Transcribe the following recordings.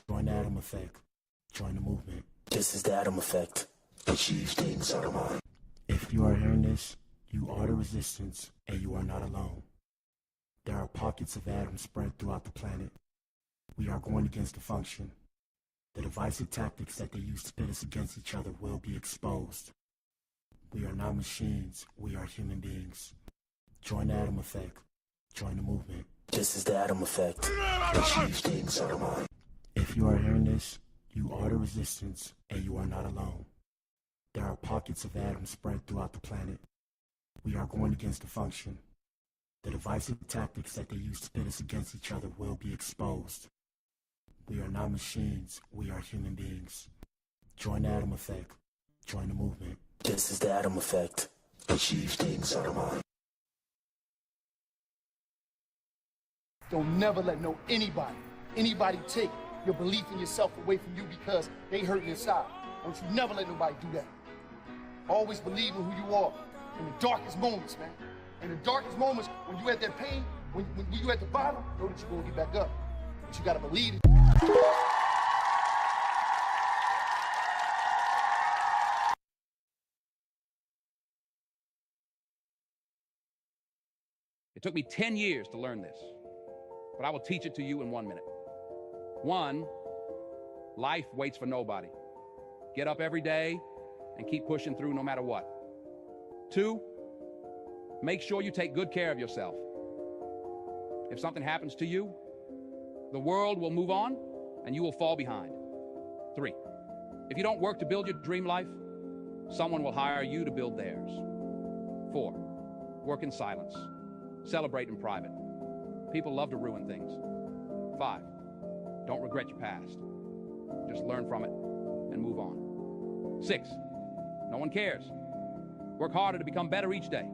Join the Atom Effect. Join the movement. This is the Atom Effect. Achieve things out of mind. If you are hearing this, you are the resistance, and you are not alone. There are pockets of atoms spread throughout the planet. We are going against the function. The divisive tactics that they use to pit us against each other will be exposed. We are not machines, we are human beings. Join the Atom Effect. Join the movement. This is the Atom Effect. Achieve things out of mind. If you are hearing this, you are the resistance, and you are not alone. There are pockets of atoms spread throughout the planet. We are going against the function. The divisive tactics that they use to pit us against each other will be exposed. We are not machines, we are human beings. Join the Atom Effect. Join the movement. This is the Atom Effect. Achieve things out of mind. Don't never let anybody take your belief in yourself away from you because they hurting inside. Don't you never let nobody do that. Always believe in who you are in the darkest moments, man. In the darkest moments, when you at that pain, when you at the bottom, know that you're gonna get back up. But you gotta believe it. It took me 10 years to learn this, but I will teach it to you in 1 minute. 1, life waits for nobody. Get up every day and keep pushing through no matter what. 2, make sure you take good care of yourself. If something happens to you, the world will move on and you will fall behind. 3, if you don't work to build your dream life, someone will hire you to build theirs. 4, work in silence. Celebrate in private. People love to ruin things. 5, don't regret your past. Just learn from it and move on. 6, no one cares. Work harder to become better each day.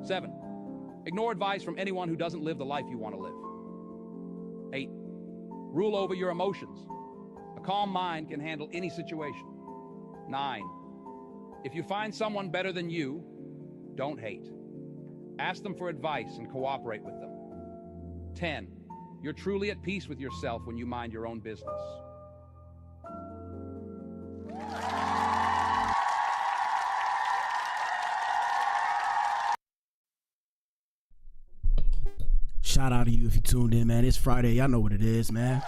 7, ignore advice from anyone who doesn't live the life you want to live. 8, rule over your emotions. A calm mind can handle any situation. 9, if you find someone better than you, don't hate. Ask them for advice and cooperate with them. 10, you're truly at peace with yourself when you mind your own business. Shout out to you if you tuned in, man. It's Friday. Y'all know what it is, man.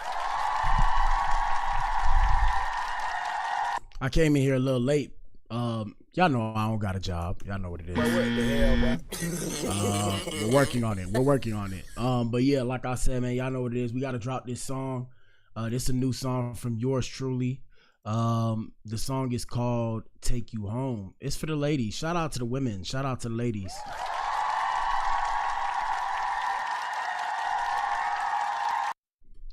I came in here a little late. Y'all know I don't got a job. Y'all know what it is. What the hell, bro? We're working on it. We're working on it. But yeah, like I said, man, y'all know what it is. We got to drop this song. This is a new song from yours truly. The song is called Take You Home. It's for the ladies. Shout out to the women. Shout out to the ladies.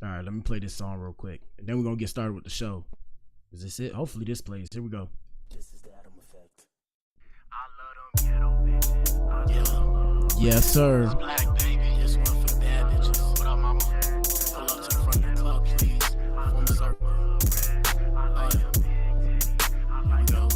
All right, let me play this song real quick. And then we're going to get started with the show. Is this it? Hopefully this plays. Here we go. This is the Atom Effect. I love them ghetto bitches. Yes, sir. Black baby, this one for the bad bitches. What up, mama? Pull up to the front of the club, please. Form a circle. Here we go.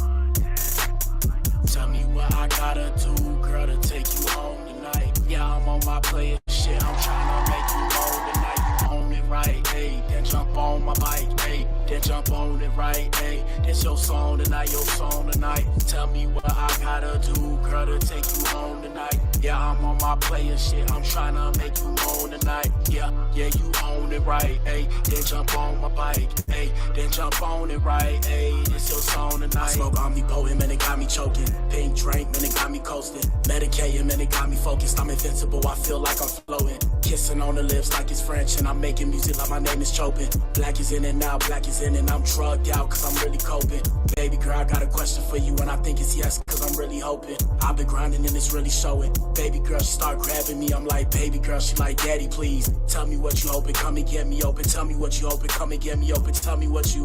Tell me what I gotta do, girl, to take you home tonight. Yeah, I'm on my player shit. I'm trying to make you home tonight. You own it right, hey. Then jump on my bike, hey. Then jump on it right, hey. This your song tonight, your song tonight. Tell me what I gotta do, girl, to take you home tonight. Yeah, I'm on my player shit. I'm tryna make you moan tonight. Yeah, you own it right, hey. Then jump on my bike, hey. Then jump on it right, hey. This your song tonight. I smoke omnipotent, man, it got me choking. Pink drink, man, it got me coasting. Medicating, man, it got me focused. I'm invincible, I feel like I'm floating. Kissing on the lips like it's French, and I'm making music like my name is Chopin. Black is in and out, black is in and I'm drugged out, cause I'm really coping. Baby girl, I got a question for you, and I think it's yes, cause I'm really hoping. I've been grinding and it's really showing. Baby girl, she start grabbing me, I'm like, baby girl, she like, daddy, please. Tell me what you hoping, come and get me open. Tell me what you hoping, come and get me open. Tell me what you,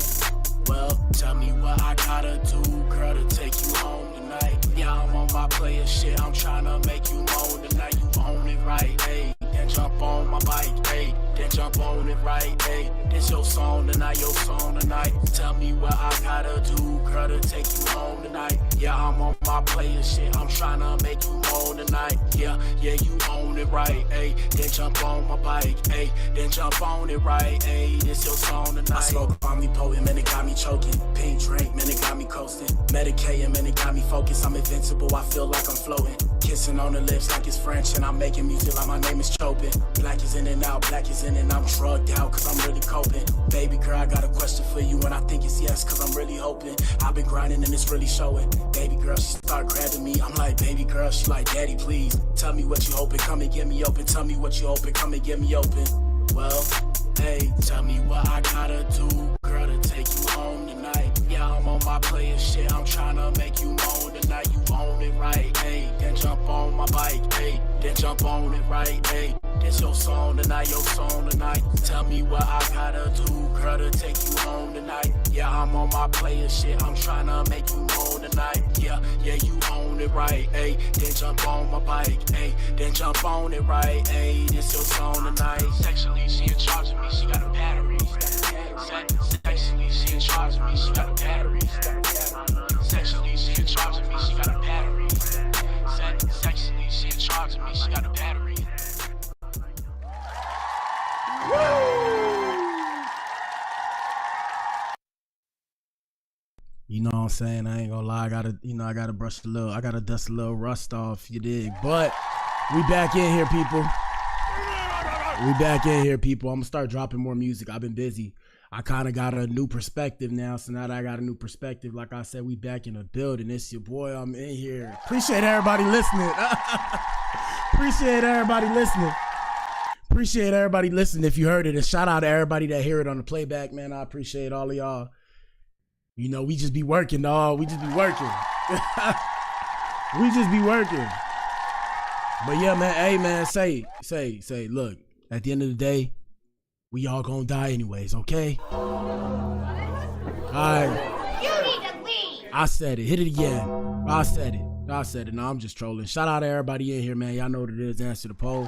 well, tell me what I gotta do, girl, to take you home tonight. Yeah, I'm on my player shit, I'm tryna make you moan tonight. You own it right, hey. Then jump on my bike, hey. Then then jump on it right, ayy. This your song tonight, your song tonight. Tell me what I gotta do, girl, to take you home tonight. Yeah, I'm on my player shit, I'm tryna make you moan tonight. Yeah, you own it right, ayy. Then jump on my bike, ayy. Then jump on it right, ayy. This your song tonight. I smoke on me potent, man, it got me choking. Pink drink, man, it got me coasting. Medicating, man, it got me focused. I'm invincible, I feel like I'm floating. Kissing on the lips like it's French, and I'm making music like my name is Chopin. Black is in and out, black is in and I'm drugged out, cause I'm really coping. Baby girl, I got a question for you, and I think it's yes, cause I'm really hoping. I've been grinding and it's really showing. Baby girl, she start grabbing me. I'm like, baby girl, she like, daddy, please. Tell me what you hoping, come and get me open. Tell me what you hoping, come and get me open. Well, hey, tell me what I gotta do, girl, to take you home tonight. Yeah, I'm on my player shit, I'm tryna make you moan tonight. You own it right, ayy. Then jump on my bike, ayy. Then jump on it right, ayy. This your song tonight, your song tonight. Tell me what I gotta do, girl, to take you home tonight. Yeah, I'm on my player shit, I'm tryna make you moan tonight. Yeah, you own it right, ayy. Then jump on my bike, ayy. Then jump on it right, ayy. This your song tonight. Sexually, she in charge of me, she got a battery. Sexually, she in charge of me, she got a battery. Sexually, she in charge of me, she got a battery. Sexually, she in charge of me, she got a battery. You know what I'm saying? I ain't gonna lie, I gotta brush I gotta dust a little rust off, you dig? But we back in here, people. I'm gonna start dropping more music. I've been busy. I kind of got a new perspective now, so now that I got a new perspective, like I said, we back in the building. It's your boy, I'm in here. Appreciate everybody listening. Appreciate everybody listening if you heard it. And shout out to everybody that hear it on the playback, man. I appreciate all of y'all. You know, we just be working, dog. We just be working. But yeah, man, hey, man, say, look, at the end of the day, we all gonna die anyways, okay? All right. You need to leave. I said it. Hit it again. I said it. No, I'm just trolling. Shout out to everybody in here, man. Y'all know what it is. Answer the poll.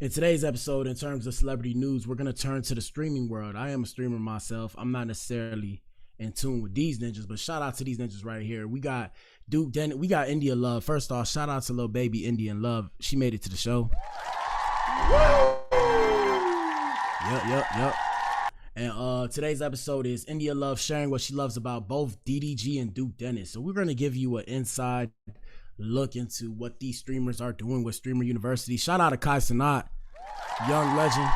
In today's episode, in terms of celebrity news, we're gonna turn to the streaming world. I am a streamer myself. I'm not necessarily in tune with these ninjas, but shout out to these ninjas right here. We got Duke Dennis. We got India Love. First off, shout out to little baby Indian Love. She made it to the show. Yep. And today's episode is India Love sharing what she loves about both DDG and Duke Dennis. So we're gonna give you an inside look into what these streamers are doing with Streamer University. Shout out to Kai Sanat, young legend.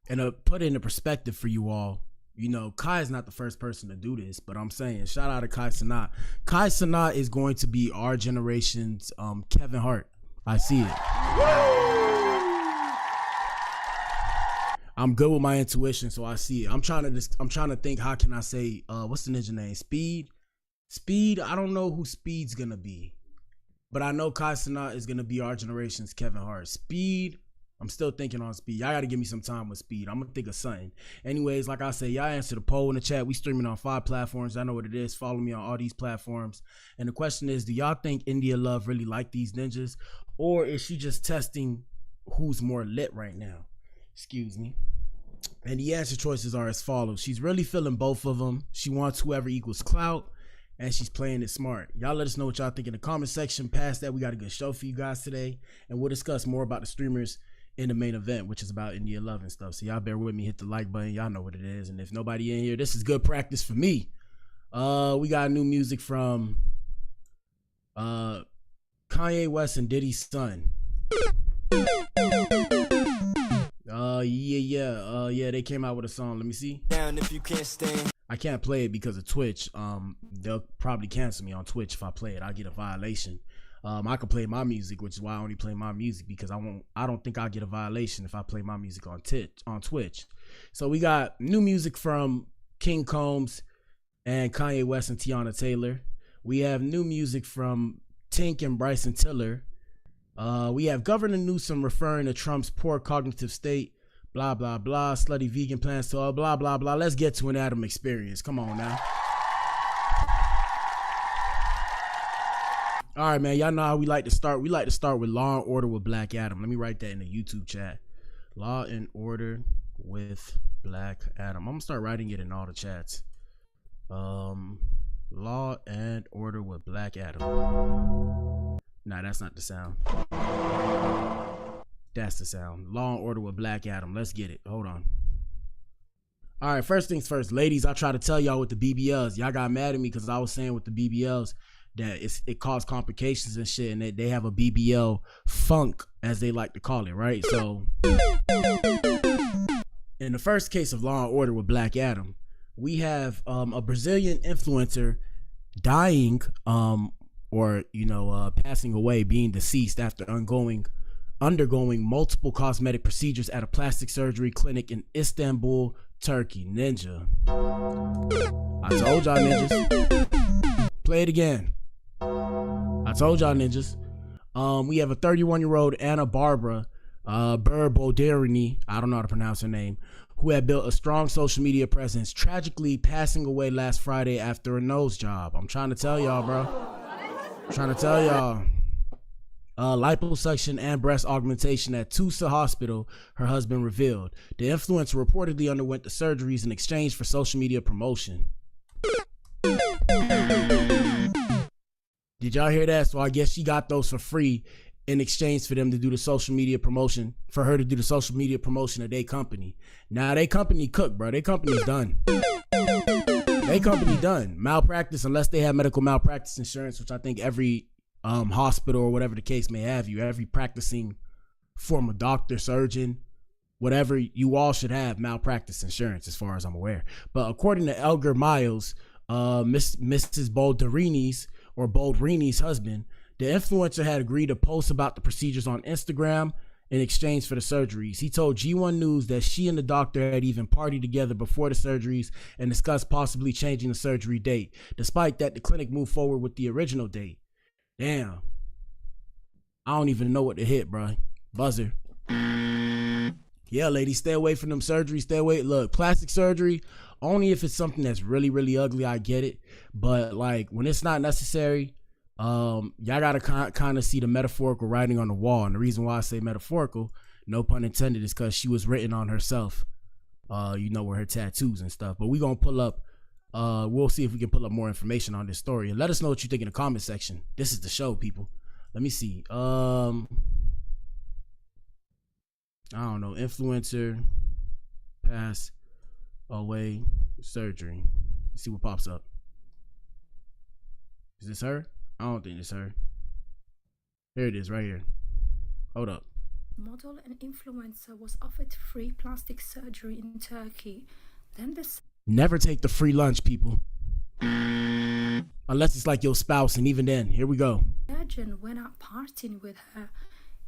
And put it into perspective for you all. You know, Kai is not the first person to do this, but I'm saying shout out to Kai Sanat. Kai Sanat is going to be our generation's Kevin Hart. I see it. I'm good with my intuition, so I see it. I'm trying to think, how can I say, what's the ninja name? Speed, I don't know who Speed's gonna be, but I know Kai Sanat is gonna be our generation's Kevin Hart. Speed, I'm still thinking on Speed. Y'all gotta give me some time with Speed. I'm gonna think of something. Anyways, like I say, y'all answer the poll in the chat. We streaming on 5 platforms. I know what it is. Follow me on all these platforms. And the question is, do y'all think India Love really like these ninjas, or is she just testing who's more lit right now? Excuse me. And the answer choices are as follows. She's really feeling both of them. She wants whoever equals clout, and she's playing it smart. Y'all let us know what y'all think in the comment section. Past that, we got a good show for you guys today, and we'll discuss more about the streamers in the main event, which is about India Love and stuff. So y'all bear with me, hit the like button. Y'all know what it is. And if nobody in here, this is good practice for me. We got new music from Kanye West and Diddy's son. Yeah, they came out with a song. Let me see. Down if you can't stand. I can't play it because of Twitch. They'll probably cancel me on Twitch if I play it. I'll get a violation. I can play my music, which is why I only play my music, because I don't think I'll get a violation if I play my music on Twitch. So we got new music from King Combs and Kanye West and Tiana Taylor. We have new music from Tink and Bryson Tiller. We have Governor Newsom referring to Trump's poor cognitive state, blah, blah, blah, slutty vegan plans to blah, blah, blah. Let's get to an Adam experience. Come on now. All right, man. Y'all know how we like to start. We like to start with Law and Order with Black Adam. Let me write that in the YouTube chat. Law and Order with Black Adam. I'm gonna start writing it in all the chats. Law and Order with Black Adam. Nah, that's not the sound. That's the sound. Law and Order with Black Adam. Let's get it. Hold on. All right, first things first. Ladies, I try to tell y'all with the BBLs. Y'all got mad at me because I was saying with the BBLs that it caused complications and shit, and they have a BBL funk, as they like to call it, right? So, in the first case of Law and Order with Black Adam, we have a Brazilian influencer dying, passing away, being deceased after undergoing multiple cosmetic procedures at a plastic surgery clinic in Istanbul, Turkey. Ninja, I told y'all ninjas. Play it again. I told y'all ninjas. We have a 31-year-old Anna Barbara Burboderini, I don't know how to pronounce her name, who had built a strong social media presence, tragically passing away last Friday after a nose job. I'm trying to tell y'all, bro. I'm trying to tell y'all. Liposuction and breast augmentation at Tusa Hospital, her husband revealed. The influencer reportedly underwent the surgeries in exchange for social media promotion. Did y'all hear that? So I guess she got those for free in exchange for them to do the social media promotion, for her to do the social media promotion of their company. Now, they company cooked, bro. They company's done. They company done. Malpractice, unless they have medical malpractice insurance, which I think every hospital or whatever the case may have you, every practicing form of doctor, surgeon, whatever, you all should have malpractice insurance as far as I'm aware. But according to Elgar Miles, Mrs. Boldrini's husband, the influencer had agreed to post about the procedures on Instagram in exchange for the surgeries. He told G1 News that she and the doctor had even partied together before the surgeries and discussed possibly changing the surgery date. Despite that, the clinic moved forward with the original date. Damn. I don't even know what to hit, bro. Buzzer. Yeah, ladies, stay away from them surgeries. Stay away. Look, plastic surgery, only if it's something that's really, really ugly, I get it. But, like, when it's not necessary, y'all gotta kind of see the metaphorical writing on the wall. And the reason why I say metaphorical, no pun intended, is because she was written on herself, with her tattoos and stuff. But we gonna pull up, we'll see if we can pull up more information on this story. And let us know what you think in the comment section. This is the show, people. Let me see. I don't know. Influencer pass away surgery. Let's see what pops up. Is this her? I don't think it's her. Here it is, right here. Hold up. Model and influencer was offered free plastic surgery in Turkey. Then this. Never take the free lunch, people. Unless it's like your spouse, and even then, here we go. Surgeon went out partying with her,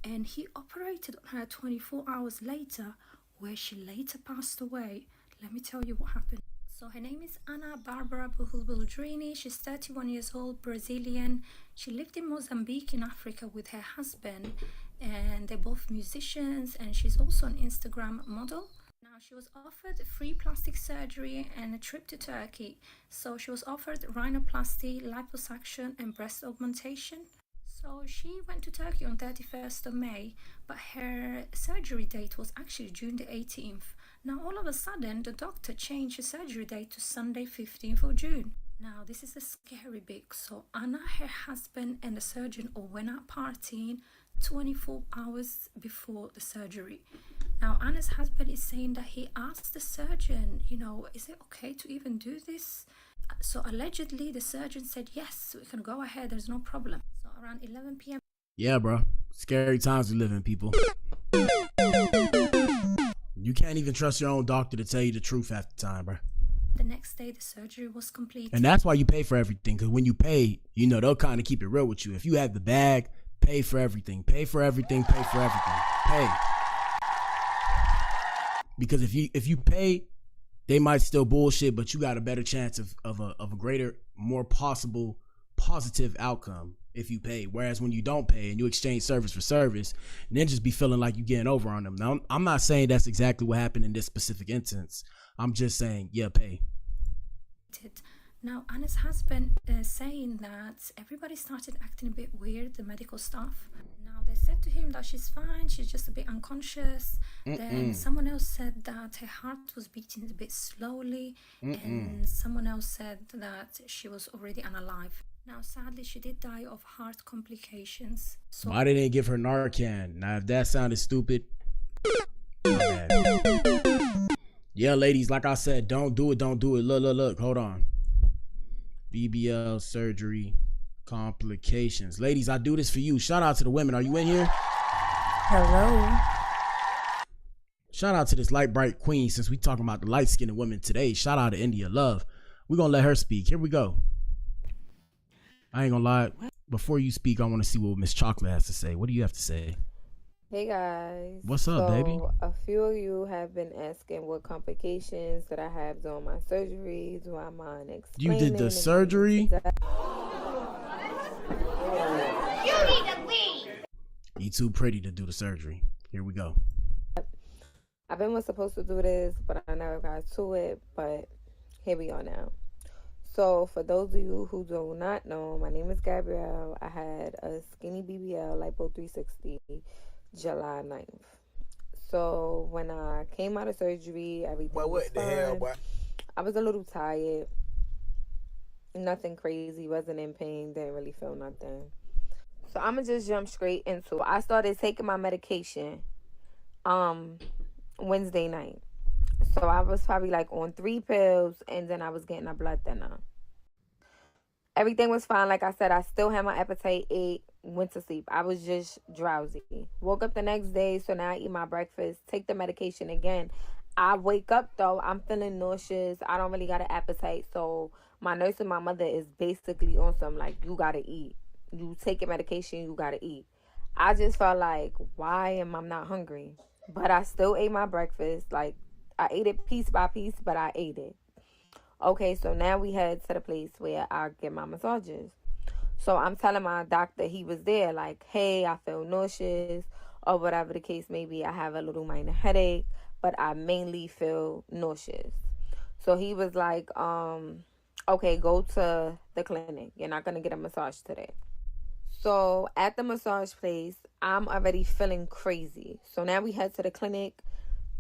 and he operated on her 24 hours later, where she later passed away. Let me tell you what happened. So her name is Anna Barbara Boldrini. She's 31 years old, Brazilian. She lived in Mozambique in Africa with her husband, and they're both musicians, and she's also an Instagram model. Now, she was offered free plastic surgery and a trip to Turkey. So she was offered rhinoplasty, liposuction, and breast augmentation. So she went to Turkey on 31st of May, but her surgery date was actually June the 18th. Now, all of a sudden, the doctor changed the surgery date to Sunday, 15th of June. Now, this is the scary bit. So Anna, her husband, and the surgeon all went out partying 24 hours before the surgery. Now, Anna's husband is saying that he asked the surgeon, is it okay to even do this? So allegedly, the surgeon said, yes, we can go ahead. There's no problem. So around 11 p.m. Yeah, bro. Scary times we live in, people. You can't even trust your own doctor to tell you the truth half the time, bro. The next day, the surgery was completed. And that's why you pay for everything, because when you pay, they'll kind of keep it real with you. If you have the bag, pay for everything. Pay for everything. Pay for everything. Pay. Because if you pay, they might still bullshit, but you got a better chance of a greater, more possible positive outcome if you pay. Whereas when you don't pay and you exchange service for service, then just be feeling like you're getting over on them. Now, I'm not saying that's exactly what happened in this specific instance. I'm just saying, yeah, pay. Now, Anna's husband is saying that everybody started acting a bit weird, the medical staff. Now, they said to him that she's fine, she's just a bit unconscious. Then someone else said that her heart was beating a bit slowly. And someone else said that she was already unalive. Now, sadly, she did die of heart complications. So why they didn't give her Narcan? Now, if that sounded stupid, my bad. Yeah, ladies, like I said, don't do it. Don't do it. Look. Hold on. BBL surgery complications. Ladies, I do this for you. Shout out to the women. Are you in here? Hello. Shout out to this light bright queen, since we talking about the light skinned women today. Shout out to India Love. We're gonna let her speak. Here we go. I ain't gonna lie. Before you speak, I want to see what Miss Chocolate has to say. What do you have to say? Hey guys. What's up, baby? A few of you have been asking what complications that I have during my surgery. Do I mind explaining? You did the surgery? You need to leave. You too pretty to do the surgery. Here we go. I've been supposed to do this, but I never got to it. But here we are now. So for those of you who do not know, my name is Gabrielle. I had a skinny BBL lipo 360 July 9th. So when I came out of surgery, everything was fine. Hell, boy? I was a little tired. Nothing crazy. Wasn't in pain. Didn't really feel nothing. So I'm going to just jump straight into it. I started taking my medication Wednesday night. So I was probably like on 3 pills, and then I was getting a blood thinner. Everything was fine. Like I said, I still had my appetite, ate, went to sleep. I was just drowsy. Woke up the next day, so now I eat my breakfast, take the medication again. I wake up though, I'm feeling nauseous. I don't really got an appetite. So my nurse and my mother is basically on some like, you gotta eat. You take your medication, you gotta eat. I just felt like, why am I not hungry? But I still ate my breakfast. Like, I ate it piece by piece, but I ate it. Okay, so now we head to the place where I get my massages. So I'm telling my doctor, he was there, like, hey, I feel nauseous, or whatever the case may be. I have a little minor headache, but I mainly feel nauseous. So he was like, okay, go to the clinic. You're not going to get a massage today. So at the massage place, I'm already feeling crazy. So now we head to the clinic.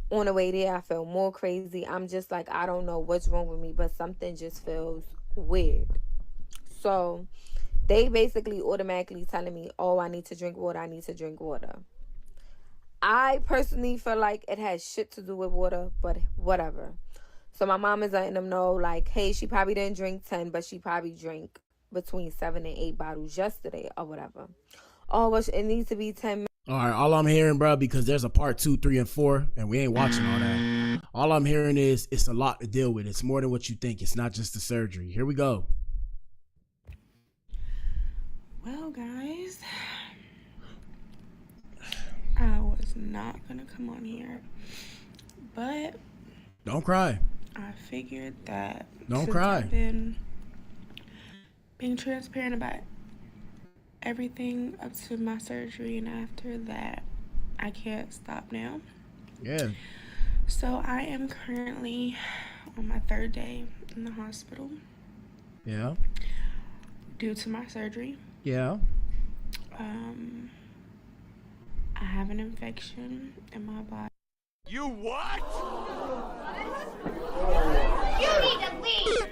On the way there, I feel more crazy. I'm just like, I don't know what's wrong with me, but something just feels weird. So they basically automatically telling me, oh, I need to drink water. I need to drink water. I personally feel like it has shit to do with water, but whatever. So my mom is letting them know, like, hey, she probably didn't drink 10, but she probably drank between 7 and 8 bottles yesterday or whatever. Oh, well, it needs to be 10 minutes. All right, all I'm hearing, bro, because there's a part 2, 3, and 4, and we ain't watching all that. All I'm hearing is it's a lot to deal with. It's more than what you think. It's not just the surgery. Here we go. Well, guys, I was not gonna come on here, but don't cry. I figured that don't cry. I've been being transparent about everything up to my surgery, and after that, I can't stop now. Yeah. So I am currently on my 3rd day in the hospital. Yeah. Due to my surgery. Yeah. I have an infection in my body. You what? You need to leave.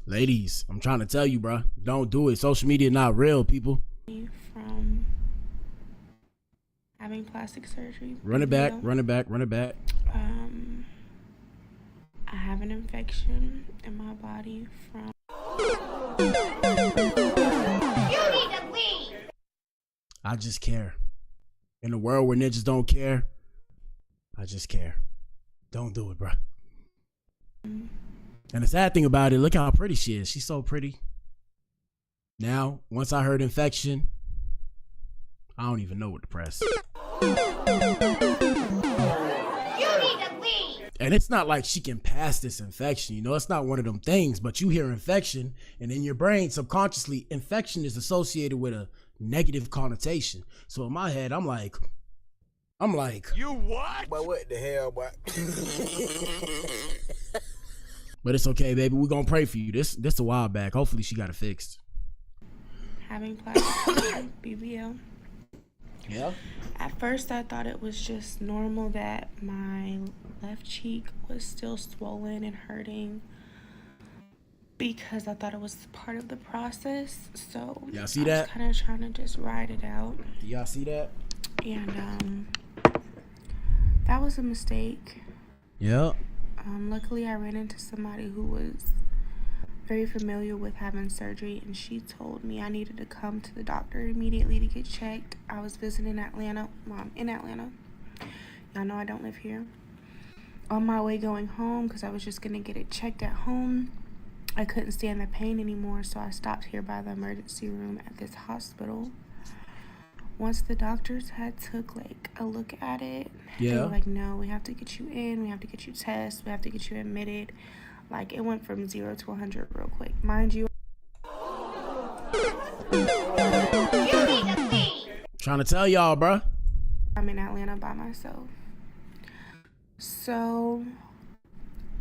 Ladies, I'm trying to tell you, bro. Don't do it. Social media not real, people. From having plastic surgery. Run it back, run it back, run it back. I have an infection in my body from... You need to leave. I just care. In a world where ninjas don't care, I just care. Don't do it, bro. And the sad thing about it, look how pretty she is. She's so pretty. Now, once I heard infection, I don't even know what to press. You need to leave. And it's not like she can pass this infection, you know, it's not one of them things, but you hear infection and in your brain, subconsciously, infection is associated with a negative connotation. So in my head, I'm like, you what? But what the hell, boy? But it's okay, baby. We're gonna pray for you. This a while back. Hopefully she got it fixed. Having plastic BBL. Yeah. At first, I thought it was just normal that my left cheek was still swollen and hurting because I thought it was part of the process. So y'all see that? I was kind of trying to just ride it out. Y'all see that? And that was a mistake. Yeah. Luckily, I ran into somebody who was very familiar with having surgery, and she told me I needed to come to the doctor immediately to get checked. I was visiting Atlanta. Well, I'm in Atlanta. Y'all know I don't live here. On my way going home, because I was just going to get it checked at home, I couldn't stand the pain anymore, so I stopped here by the emergency room at this hospital. Once the doctors had took like a look at it, they were like, no, we have to get you in, we have to get you tested, we have to get you admitted. Like, it went from 0 to 100 real quick. Mind you, trying to tell y'all, bruh. I'm in Atlanta by myself. So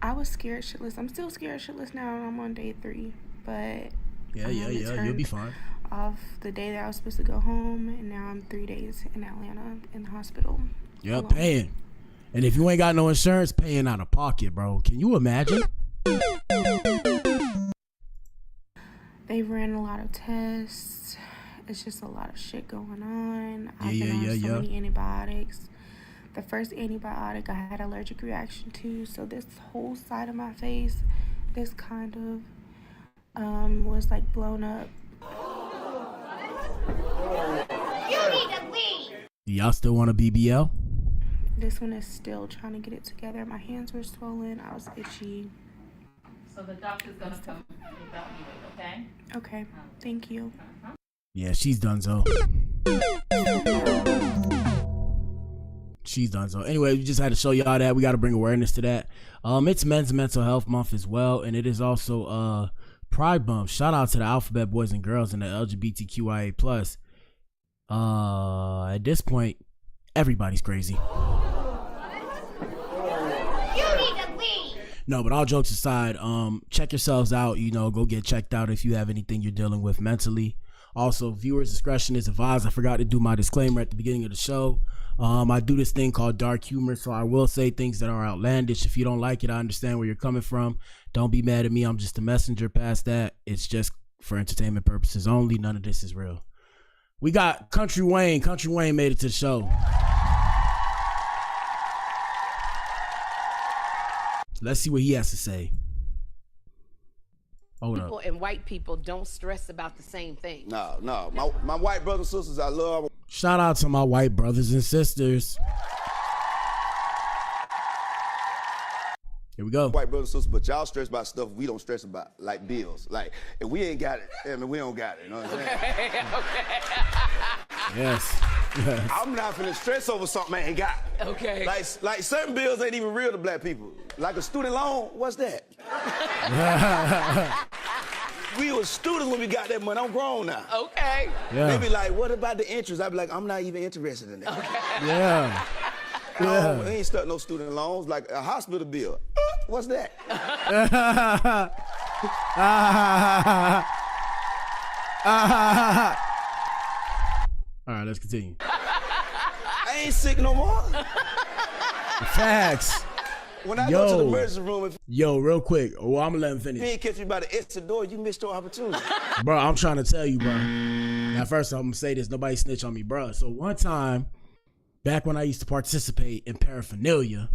I was scared shitless. I'm still scared shitless now. I'm on day 3, but yeah, you'll be fine. Off the day that I was supposed to go home, and now I'm 3 days in Atlanta in the hospital. Yep, paying. And if you ain't got no insurance, paying out of pocket, bro. Can you imagine? They ran a lot of tests. It's just a lot of shit going on. I've been on so many antibiotics. The first antibiotic I had an allergic reaction to, so this whole side of my face, this kind of was like blown up. Y'all still want a BBL? This one is still trying to get it together. My hands were swollen. I was itchy. So the doctor's gonna come without you, okay? Okay, thank you. Yeah, she's done so. She's done so. Anyway, we just had to show y'all that. We got to bring awareness to that. It's Men's Mental Health Month as well, and it is also Pride Month. Shout out to the Alphabet Boys and Girls and the LGBTQIA+. At this point, everybody's crazy. No, but all jokes aside, check yourselves out. You know, go get checked out if you have anything you're dealing with mentally. Also, viewers' discretion is advised. I forgot to do my disclaimer at the beginning of the show. I do this thing called dark humor, so I will say things that are outlandish. If you don't like it, I understand where you're coming from. Don't be mad at me. I'm just a messenger past that. It's just for entertainment purposes only. None of this is real. We got Country Wayne. Country Wayne made it to the show. Let's see what he has to say. Hold people up. And white people don't stress about the same thing. No. My white brothers and sisters, I love. Shout out to my white brothers and sisters. Here we go. White brothers and sisters, but y'all stress about stuff we don't stress about, like bills. Like, if we ain't got it, I mean, we don't got it. You know what I'm saying? Yes. I'm not finna stress over something I ain't got. Okay. Like certain bills ain't even real to black people. Like a student loan, what's that? We were students when we got that money. I'm grown now. Okay. Yeah. They be like, what about the interest? I be like, I'm not even interested in that. Okay. Yeah. No, ain't stuck no student loans. Like a hospital bill. What's that? All right, let's continue. I ain't sick no more. Facts. When I go to the emergency room, if real quick. Well, I'm gonna let him finish. you ain't catch me by the exit door, you missed your opportunity. Bro, I'm trying to tell you, bro. Now, first I'm gonna say this: nobody snitch on me, bro. So one time, back when I used to participate in paraphernalia,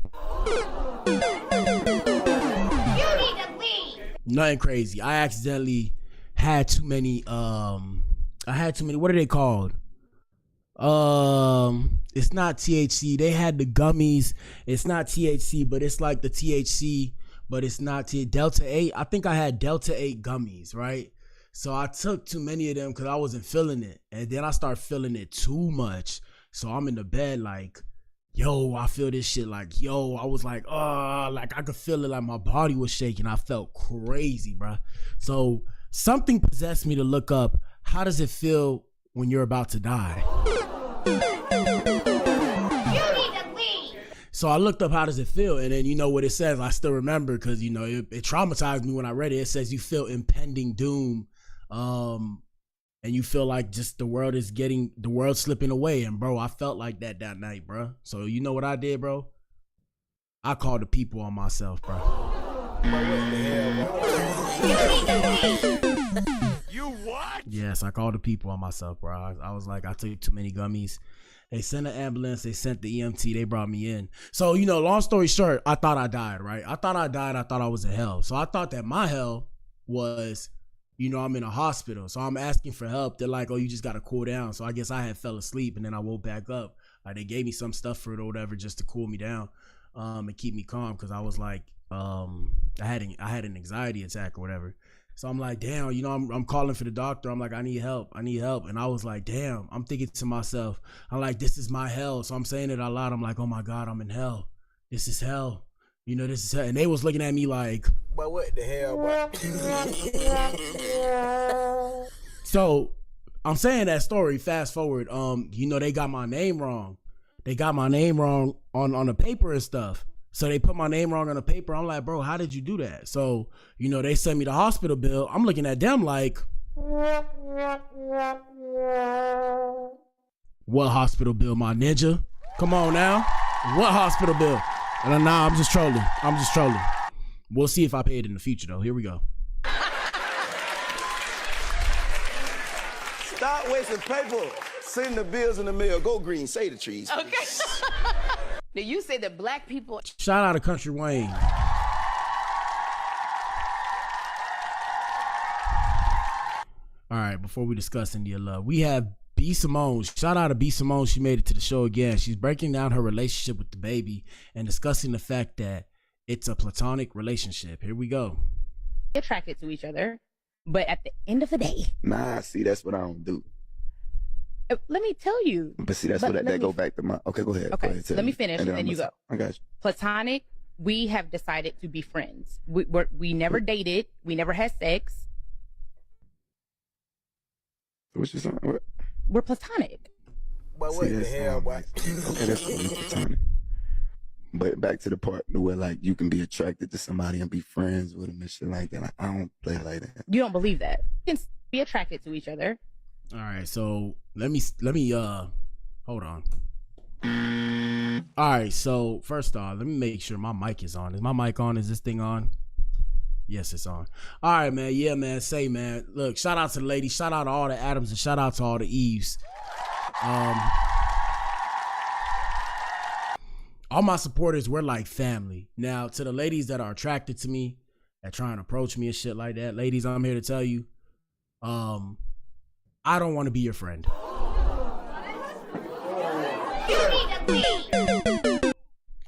nothing crazy. I accidentally had too many. What are they called? It's not THC. They had the gummies. It's not THC, but it's like the THC, but it's not Delta 8. I think I had Delta 8 gummies, right? So I took too many of them because I wasn't feeling it. And then I started feeling it too much. So I'm in the bed like, yo, I feel this shit. Like, yo, I was like, like I could feel it. Like my body was shaking. I felt crazy, bro. So something possessed me to look up, how does it feel when you're about to die? So I looked up how does it feel, and then you know what it says. I still remember because you know it traumatized me when I read it. It says you feel impending doom, and you feel like just the world slipping away. And bro, I felt like that night, bro. So you know what I did, bro? I called the people on myself, bro. You what? Yes, I called the people on myself, bro. I was like, I took too many gummies. They sent an ambulance. They sent the EMT. They brought me in. So, you know, long story short, I thought I died, right? I thought I died. I thought I was in hell. So I thought that my hell was, you know, I'm in a hospital. So I'm asking for help. They're like, oh, you just got to cool down. So I guess I had fell asleep and then I woke back up. Like they gave me some stuff for it or whatever just to cool me down and keep me calm because I was like, I had an anxiety attack or whatever. So I'm like, damn, you know, I'm calling for the doctor. I'm like, I need help. And I was like, damn, I'm thinking to myself, I'm like, this is my hell. So I'm saying it out loud. I'm like, oh my God, I'm in hell. This is hell. You know, this is hell. And they was looking at me like, but what the hell, boy? So I'm saying that story, fast forward, you know, they got my name wrong. They got my name wrong on the paper and stuff. So they put my name wrong on the paper. I'm like, bro, how did you do that? So, you know, they sent me the hospital bill. I'm looking at them like, what hospital bill, my ninja? Come on now. What hospital bill? And nah, I'm just trolling. We'll see if I pay it in the future, though. Here we go. Stop wasting paper. Send the bills in the mail. Go green. Say the trees. Okay. Now you say that black people. Shout out to Country Wayne. All right, before we discuss India Love, we have B. Simone. Shout out to B. Simone. She made it to the show again. She's breaking down her relationship with the baby and discussing the fact that it's a platonic relationship. Here we go. Attracted to each other, but at the end of the day. Nah, see, that's what I don't do. Let me tell you. But see, that's what that go back to my. Okay, go ahead. Okay, go ahead, let me finish and then you go. I got you. Platonic, we have decided to be friends. We never dated. We never had sex. What you saying? What? We're platonic. But what the hell, boy? Okay, that's cool. Platonic. But back to the part where like you can be attracted to somebody and be friends with them and shit like that. Like, I don't play like that. You don't believe that? You can be attracted to each other. All right, so let me hold on. All right, so first off, let me make sure my mic is on. Is my mic on? Is this thing on? Yes, it's on. All right, man. Yeah, man. Say, man. Look, shout out to the ladies. Shout out to all the Adams and shout out to all the Eves. All my supporters, we're like family. Now, to the ladies that are attracted to me, that try and approach me and shit like that, ladies, I'm here to tell you, I don't want to be your friend.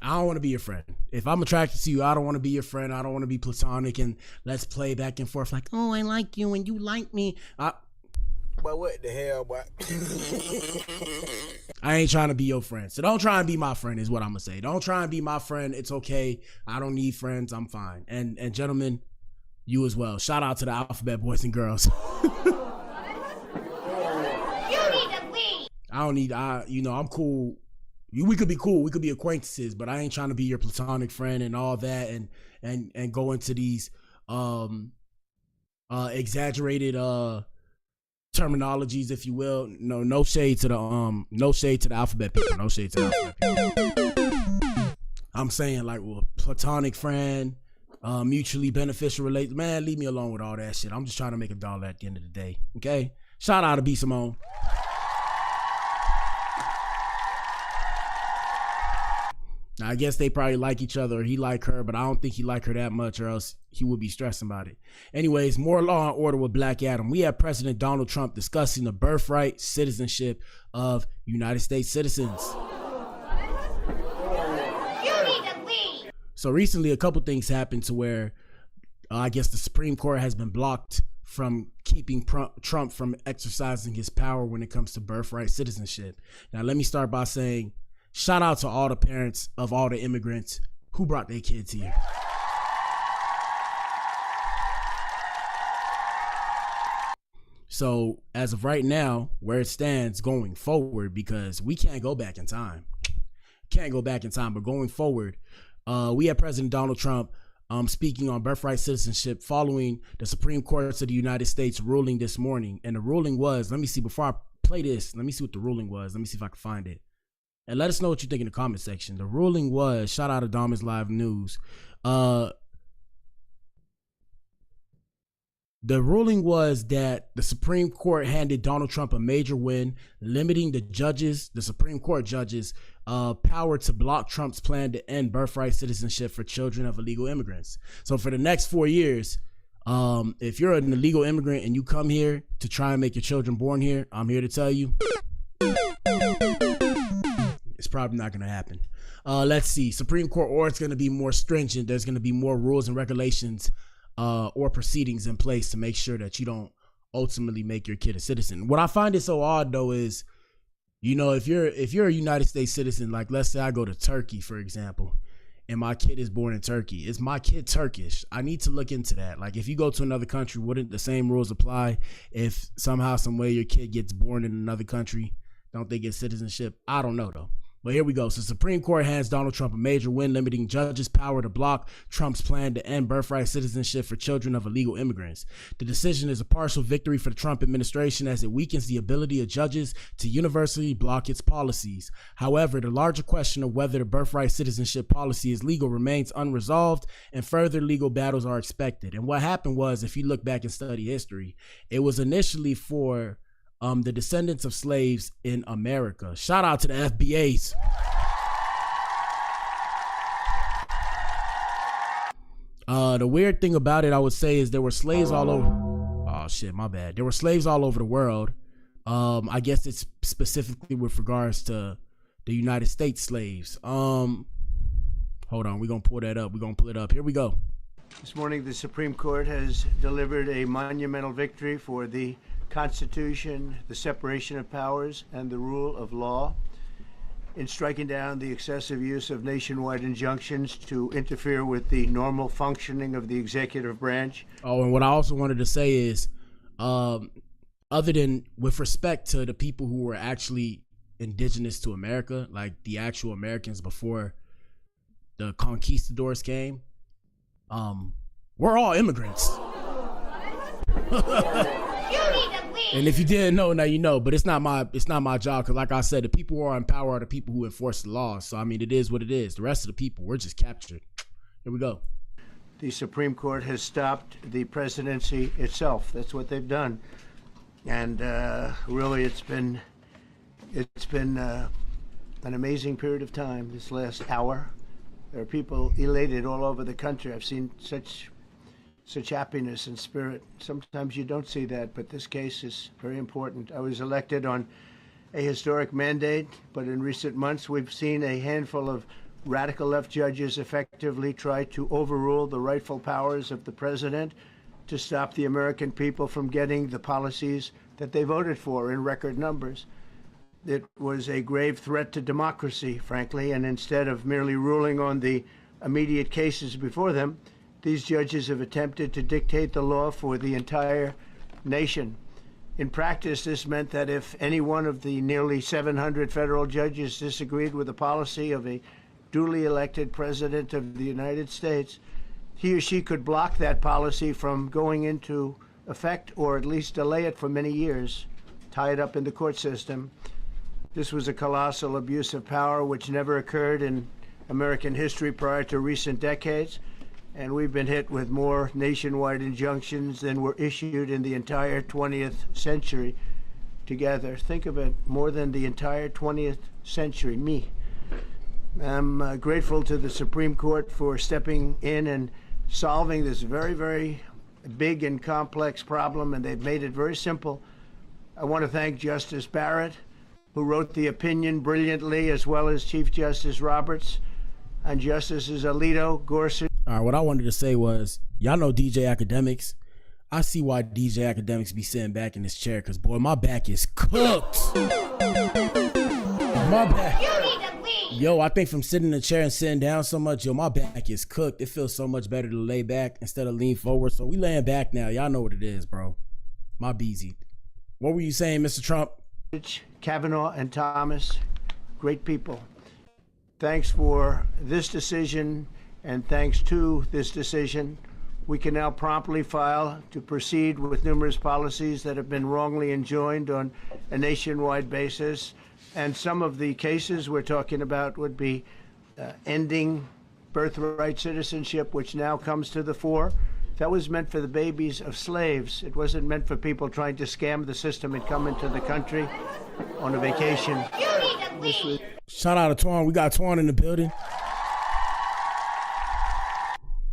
I don't want to be your friend. If I'm attracted to you, I don't want to be your friend. I don't want to be platonic and let's play back and forth like, oh, I like you and you like me. But what the hell, boy? I ain't trying to be your friend. So don't try and be my friend is what I'm going to say. Don't try and be my friend. It's okay. I don't need friends. I'm fine. And gentlemen, you as well. Shout out to the alphabet boys and girls. I'm cool. We could be cool. We could be acquaintances, but I ain't trying to be your platonic friend and all that and go into these exaggerated terminologies, if you will. No shade to the alphabet people. No shade to the alphabet people. I'm saying like, well, platonic friend, mutually beneficial relate. Man, leave me alone with all that shit. I'm just trying to make a dollar at the end of the day. Okay. Shout out to B. Simone. Now, I guess they probably like each other or he like her, but I don't think he like her that much or else he would be stressing about it. Anyways, more law and order with Black Adam. We have President Donald Trump discussing the birthright citizenship of United States citizens. So recently, a couple things happened to where I guess the Supreme Court has been blocked from keeping Trump from exercising his power when it comes to birthright citizenship. Now, let me start by saying, shout out to all the parents of all the immigrants who brought their kids here. So as of right now, where it stands going forward, because we can't go back in time. can't go back in time, but going forward, we had President Donald Trump speaking on birthright citizenship following the Supreme Court of the United States ruling this morning. And the ruling was, let me see, before I play this, let me see what the ruling was. Let me see if I can find it. And let us know what you think in the comment section. The ruling was, shout out to Dahmer's Live News. The ruling was that the Supreme Court handed Donald Trump a major win, limiting the Supreme Court judges, power to block Trump's plan to end birthright citizenship for children of illegal immigrants. So for the next 4 years, if you're an illegal immigrant and you come here to try and make your children born here, I'm here to tell you, it's probably not going to happen. Let's see. Supreme Court, or it's going to be more stringent. There's going to be more rules and regulations or proceedings in place to make sure that you don't ultimately make your kid a citizen. What I find it so odd though is, you know, if you're a United States citizen, like let's say I go to Turkey, for example, and my kid is born in Turkey, is my kid Turkish? I need to look into that. Like if you go to another country, wouldn't the same rules apply if somehow, some way your kid gets born in another country? Don't they get citizenship? I don't know though. But here we go. So Supreme Court hands Donald Trump a major win, limiting judges' power to block Trump's plan to end birthright citizenship for children of illegal immigrants. The decision is a partial victory for the Trump administration as it weakens the ability of judges to universally block its policies. However, the larger question of whether the birthright citizenship policy is legal remains unresolved, and further legal battles are expected. And what happened was, if you look back and study history, it was initially for the descendants of slaves in America. Shout out to the FBAs. The weird thing about it, I would say, is there were slaves all over. Oh shit, my bad. There were slaves all over the world. I guess it's specifically with regards to the United States slaves. Hold on, we're gonna pull that up. We're gonna pull it up. Here we go. This morning, the Supreme Court has delivered a monumental victory for the Constitution, the separation of powers, and the rule of law in striking down the excessive use of nationwide injunctions to interfere with the normal functioning of the executive branch. Oh, and what I also wanted to say is, other than with respect to the people who were actually indigenous to America, like the actual Americans before the conquistadors came, we're all immigrants. And if you didn't know, now you know. But it's not my job, because like I said, the people who are in power are the people who enforce the laws. So I mean, it is what it is. The rest of the people, we're just captured. Here we go. The Supreme Court has stopped the presidency itself. That's what they've done, and really, it's been an amazing period of time. This last hour, there are people elated all over the country. I've seen such happiness and spirit. Sometimes you don't see that, but this case is very important. I was elected on a historic mandate, but in recent months we've seen a handful of radical left judges effectively try to overrule the rightful powers of the president to stop the American people from getting the policies that they voted for in record numbers. It was a grave threat to democracy, frankly, and instead of merely ruling on the immediate cases before them, these judges have attempted to dictate the law for the entire nation. In practice, this meant that if any one of the nearly 700 federal judges disagreed with the policy of a duly elected president of the United States, he or she could block that policy from going into effect, or at least delay it for many years, tie it up in the court system. This was a colossal abuse of power which never occurred in American history prior to recent decades. And we've been hit with more nationwide injunctions than were issued in the entire 20th century together. Think of it, more than the entire 20th century, me. I'm grateful to the Supreme Court for stepping in and solving this very, very big and complex problem, and they've made it very simple. I want to thank Justice Barrett, who wrote the opinion brilliantly, as well as Chief Justice Roberts, and Justices Alito, Gorsuch. All right, what I wanted to say was, y'all know DJ Academics. I see why DJ Academics be sitting back in his chair, because, boy, my back is cooked. My back. Yo, I think from sitting in the chair and sitting down so much, yo, my back is cooked. It feels so much better to lay back instead of lean forward. So we laying back now. Y'all know what it is, bro. My beezy. What were you saying, Mr. Trump? Kavanaugh and Thomas, great people. thanks for this decision, and thanks to this decision, we can now promptly file to proceed with numerous policies that have been wrongly enjoined on a nationwide basis. And some of the cases we're talking about would be ending birthright citizenship, which now comes to the fore. That was meant for the babies of slaves. It wasn't meant for people trying to scam the system and come into the country on a vacation. Shout out to Twan. We got Twan in the building.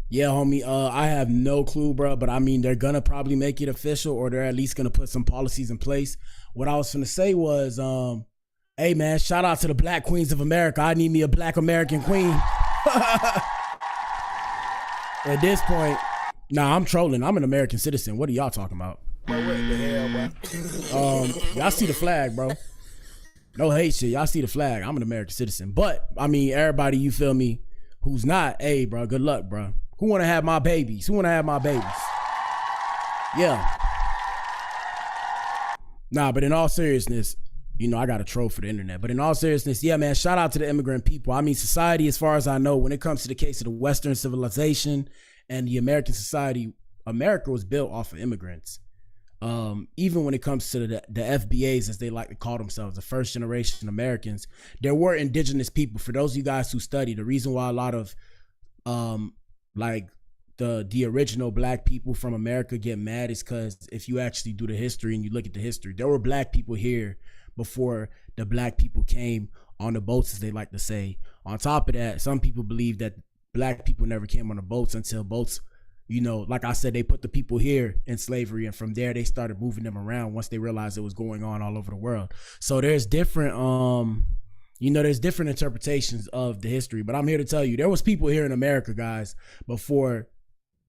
Yeah, homie, I have no clue, bro, but I mean, they're gonna probably make it official, or they're at least gonna put some policies in place. What I was gonna say was, hey man, shout out to the Black Queens of America. I need me a Black American queen. At this point, nah, I'm trolling. I'm an American citizen. What are y'all talking about? What the hell, bro? Y'all see the flag, bro. No hate shit. Y'all see the flag. I'm an American citizen. But, I mean, everybody, you feel me, who's not, hey, bro, good luck, bro. Who want to have my babies? Who want to have my babies? Yeah. Nah, but in all seriousness, you know, I got a troll for the internet. But in all seriousness, yeah, man, shout out to the immigrant people. I mean, society, as far as I know, when it comes to the case of the Western civilization and the American society, America was built off of immigrants. Even when it comes to the FBAs, as they like to call themselves, the first generation Americans, there were indigenous people. For those of you guys who study, the reason why a lot of like the original black people from America get mad is because if you actually do the history and you look at the history, there were black people here before the black people came on the boats, as they like to say. On top of that, some people believe that black people never came on the boats until boats, you know, like I said, they put the people here in slavery, and from there they started moving them around once they realized it was going on all over the world. So there's different you know, there's different interpretations of the history, but I'm here to tell you, there was people here in America, guys, before,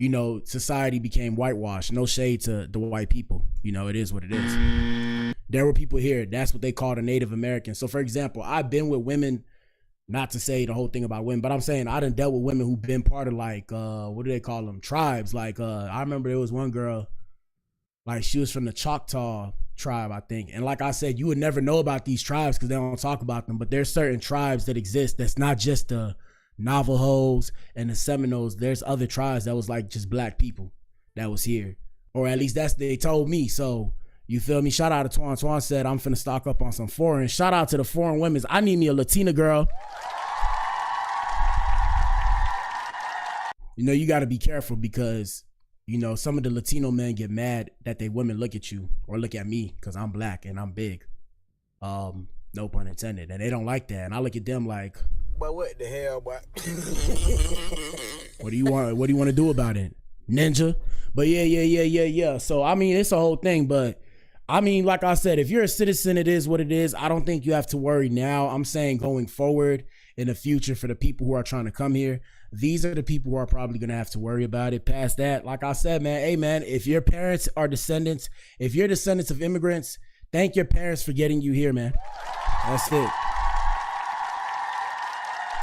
you know, society became whitewashed. No shade to the white people. You know, it is what it is. There were people here. That's what they called a Native American. So, for example, I've been with women, not to say the whole thing about women, but I'm saying I done dealt with women who've been part of, like, what do they call them? Tribes. Like, I remember there was one girl, like, she was from the Choctaw tribe, I think. And like I said, you would never know about these tribes because they don't talk about them, but there's certain tribes that exist that's not just the Navajos and the Seminoles. There's other tribes that was like just black people that was here, or at least that's they told me. So you feel me? Shout out to Twan. Twan said I'm finna stock up on some foreign. Shout out to the foreign women. I need me a Latina girl. You know, you got to be careful because, you know, some of the Latino men get mad that they women look at you or look at me because I'm black and I'm big. No pun intended. And they don't like that. And I look at them like, but what the hell, boy? What do you want? What do you want to do about it, ninja? But yeah. So I mean, it's a whole thing. But I mean, like I said, if you're a citizen, it is what it is. I don't think you have to worry now. I'm saying going forward in the future for the people who are trying to come here, these are the people who are probably going to have to worry about it. Past that, like I said, man, hey man, if your parents are descendants, if you're descendants of immigrants, thank your parents for getting you here, man. That's it.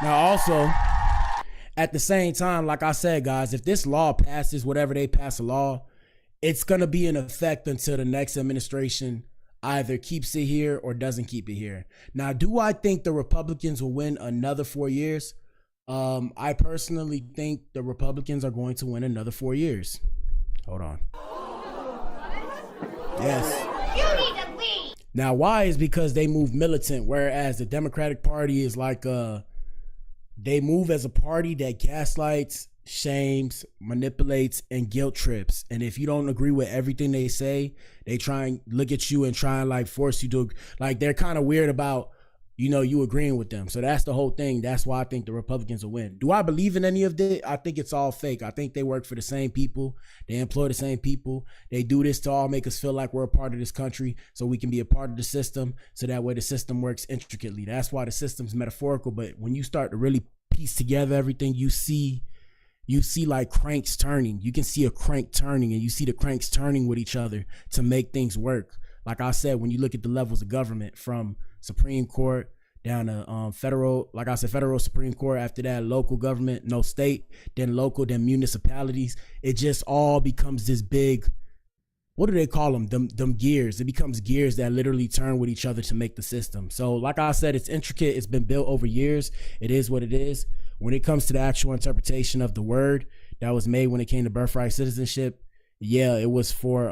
Now also, at the same time, like I said, guys, if this law passes, whatever they pass a law, it's going to be in effect until the next administration either keeps it here or doesn't keep it here. Now, do I think the Republicans will win another 4 years? I personally think the Republicans are going to win another 4 years. Hold on. Yes. You need to leave. Now, why is because they move militant, whereas the Democratic Party is like they move as a party that gaslights, shames, manipulates, and guilt trips. And if you don't agree with everything they say, they try and look at you and try and like force you to, like, they're kind of weird about, you know, you agreeing with them. So that's the whole thing. That's why I think the Republicans will win. Do I believe in any of it? I think it's all fake. I think they work for the same people. They employ the same people. They do this to all make us feel like we're a part of this country so we can be a part of the system. So that way the system works intricately. That's why the system's metaphorical. But when you start to really piece together everything, you see like cranks turning. You can see a crank turning, and you see the cranks turning with each other to make things work. Like I said, when you look at the levels of government from Supreme Court down to federal, like I said, federal Supreme Court, after that local government, no state, then local, then municipalities, it just all becomes this big what do they call them? Them gears. It becomes gears that literally turn with each other to make the system. So like I said, it's intricate. It's been built over years. It is what it is. When it comes to the actual interpretation of the word that was made when it came to birthright citizenship, yeah, it was for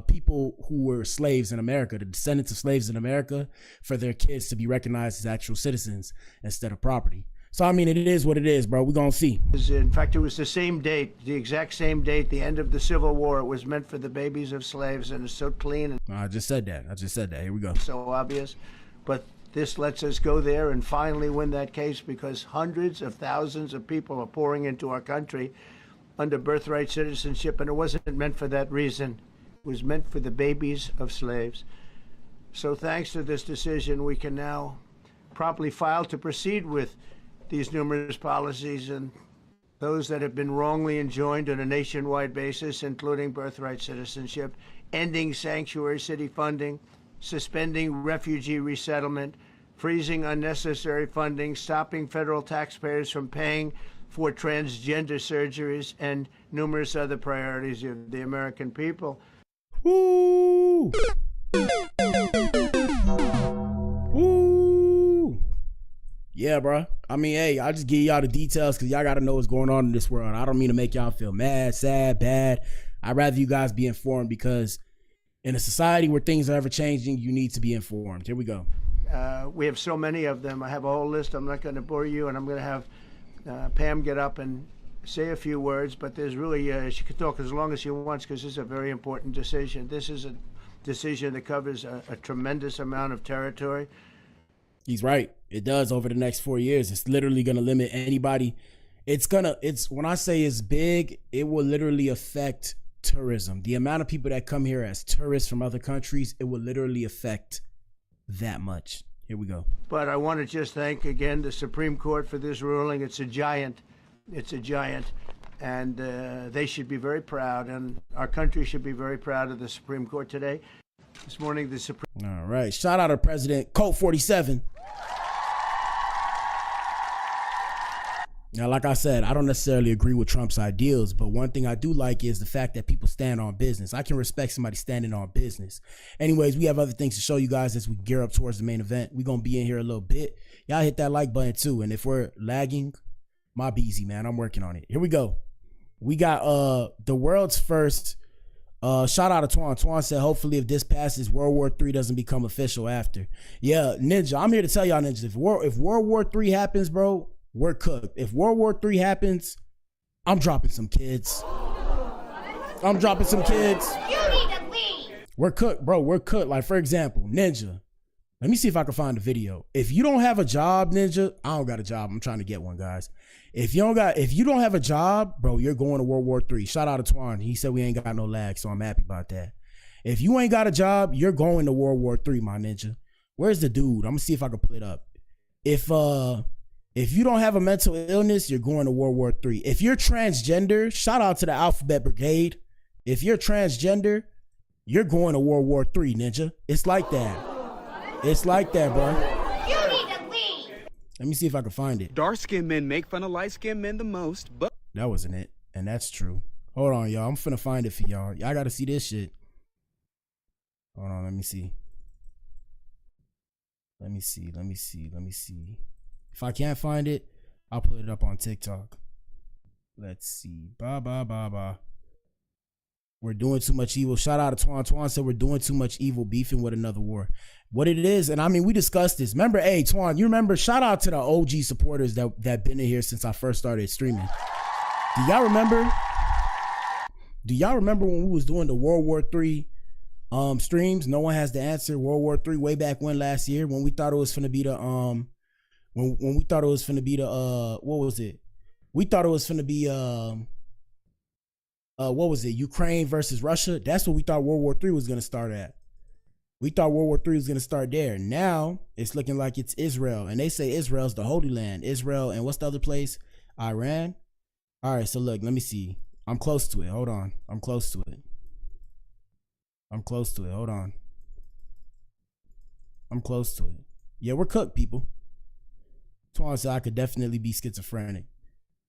people who were slaves in America, the descendants of slaves in America, for their kids to be recognized as actual citizens instead of property. So, I mean, it is what it is, bro. We're going to see. In fact, it was the same date, the exact same date, the end of the Civil War. It was meant for the babies of slaves, and it's so clean. And I just said that. Here we go. So obvious. But this lets us go there and finally win that case, because hundreds of thousands of people are pouring into our country under birthright citizenship, and it wasn't meant for that reason. It was meant for the babies of slaves. So thanks to this decision, we can now properly file to proceed with these numerous policies and those that have been wrongly enjoined on a nationwide basis, including birthright citizenship, ending sanctuary city funding, suspending refugee resettlement, freezing unnecessary funding, stopping federal taxpayers from paying for transgender surgeries, and numerous other priorities of the American people. Woo! Woo! Yeah, bro. I mean, hey, I just give y'all the details because y'all got to know what's going on in this world. I don't mean to make y'all feel mad, sad, bad. I'd rather you guys be informed, because in a society where things are ever changing, you need to be informed. Here we go. We have so many of them. I have a whole list. I'm not going to bore you, and I'm going to have Pam get up and say a few words, but there's really, she can talk as long as she wants, because this is a very important decision. This is a decision that covers a tremendous amount of territory. He's right. It does. Over the next 4 years, it's literally going to limit anybody. It's when I say it's big, it will literally affect tourism. The amount of people that come here as tourists from other countries, it will literally affect that much. Here we go. But I want to just thank again the Supreme Court for this ruling. It's a giant. It's a giant. And they should be very proud, and our country should be very proud of the Supreme Court today. This morning, the Supreme... All right. Shout out to President Colt 47. Now, like I said, I don't necessarily agree with Trump's ideals, but one thing I do like is the fact that people stand on business. I can respect somebody standing on business. Anyways, we have other things to show you guys as we gear up towards the main event. We're going to be in here a little bit. Y'all hit that like button too. And if we're lagging, my beezy, man, I'm working on it. Here we go. We got the world's first, shout out to Twan. Twan said, hopefully if this passes, World War III doesn't become official after. Yeah, Ninja, I'm here to tell y'all, Ninja, if World War III happens, bro, we're cooked. If World War III happens, I'm dropping some kids. You need to leave. We're cooked, bro. We're cooked. Like, for example, Ninja. Let me see if I can find the video. If you don't have a job, Ninja, I don't got a job. I'm trying to get one, guys. If you don't have a job, bro, you're going to World War III. Shout out to Twan. He said we ain't got no lag, so I'm happy about that. If you ain't got a job, you're going to World War III, my ninja. Where's the dude? I'm gonna see if I can pull it up. If you don't have a mental illness, you're going to World War III. If you're transgender, shout out to the Alphabet Brigade. If you're transgender, you're going to World War III, ninja. It's like that. It's like that, bro. You need to leave. Let me see if I can find it. Dark-skinned men make fun of light-skinned men the most, but... That wasn't it, and that's true. Hold on, y'all. I'm finna find it for y'all. Y'all gotta see this shit. Hold on, let me see. Let me see. If I can't find it, I'll put it up on TikTok. Let's see. Ba. We're doing too much evil. Shout out to Twan. Twan said we're doing too much evil, beefing with another war. What it is, and I mean, we discussed this. Remember, hey, Twan, you remember, shout out to the OG supporters that been in here since I first started streaming. Do y'all remember when we was doing the World War III streams? No one has the answer. World War III way back when last year, when we thought it was finna be the when we thought it was finna be the what was it? We thought it was finna be what was it? Ukraine versus Russia. That's what we thought World War III was gonna start at. We thought World War III was gonna start there. Now it's looking like it's Israel, and they say Israel's the Holy Land. Israel and what's the other place? Iran. All right, so look, let me see. I'm close to it. Hold on. I'm close to it. Hold on. I'm close to it. Yeah, we're cooked, people. Twan said I could definitely be schizophrenic.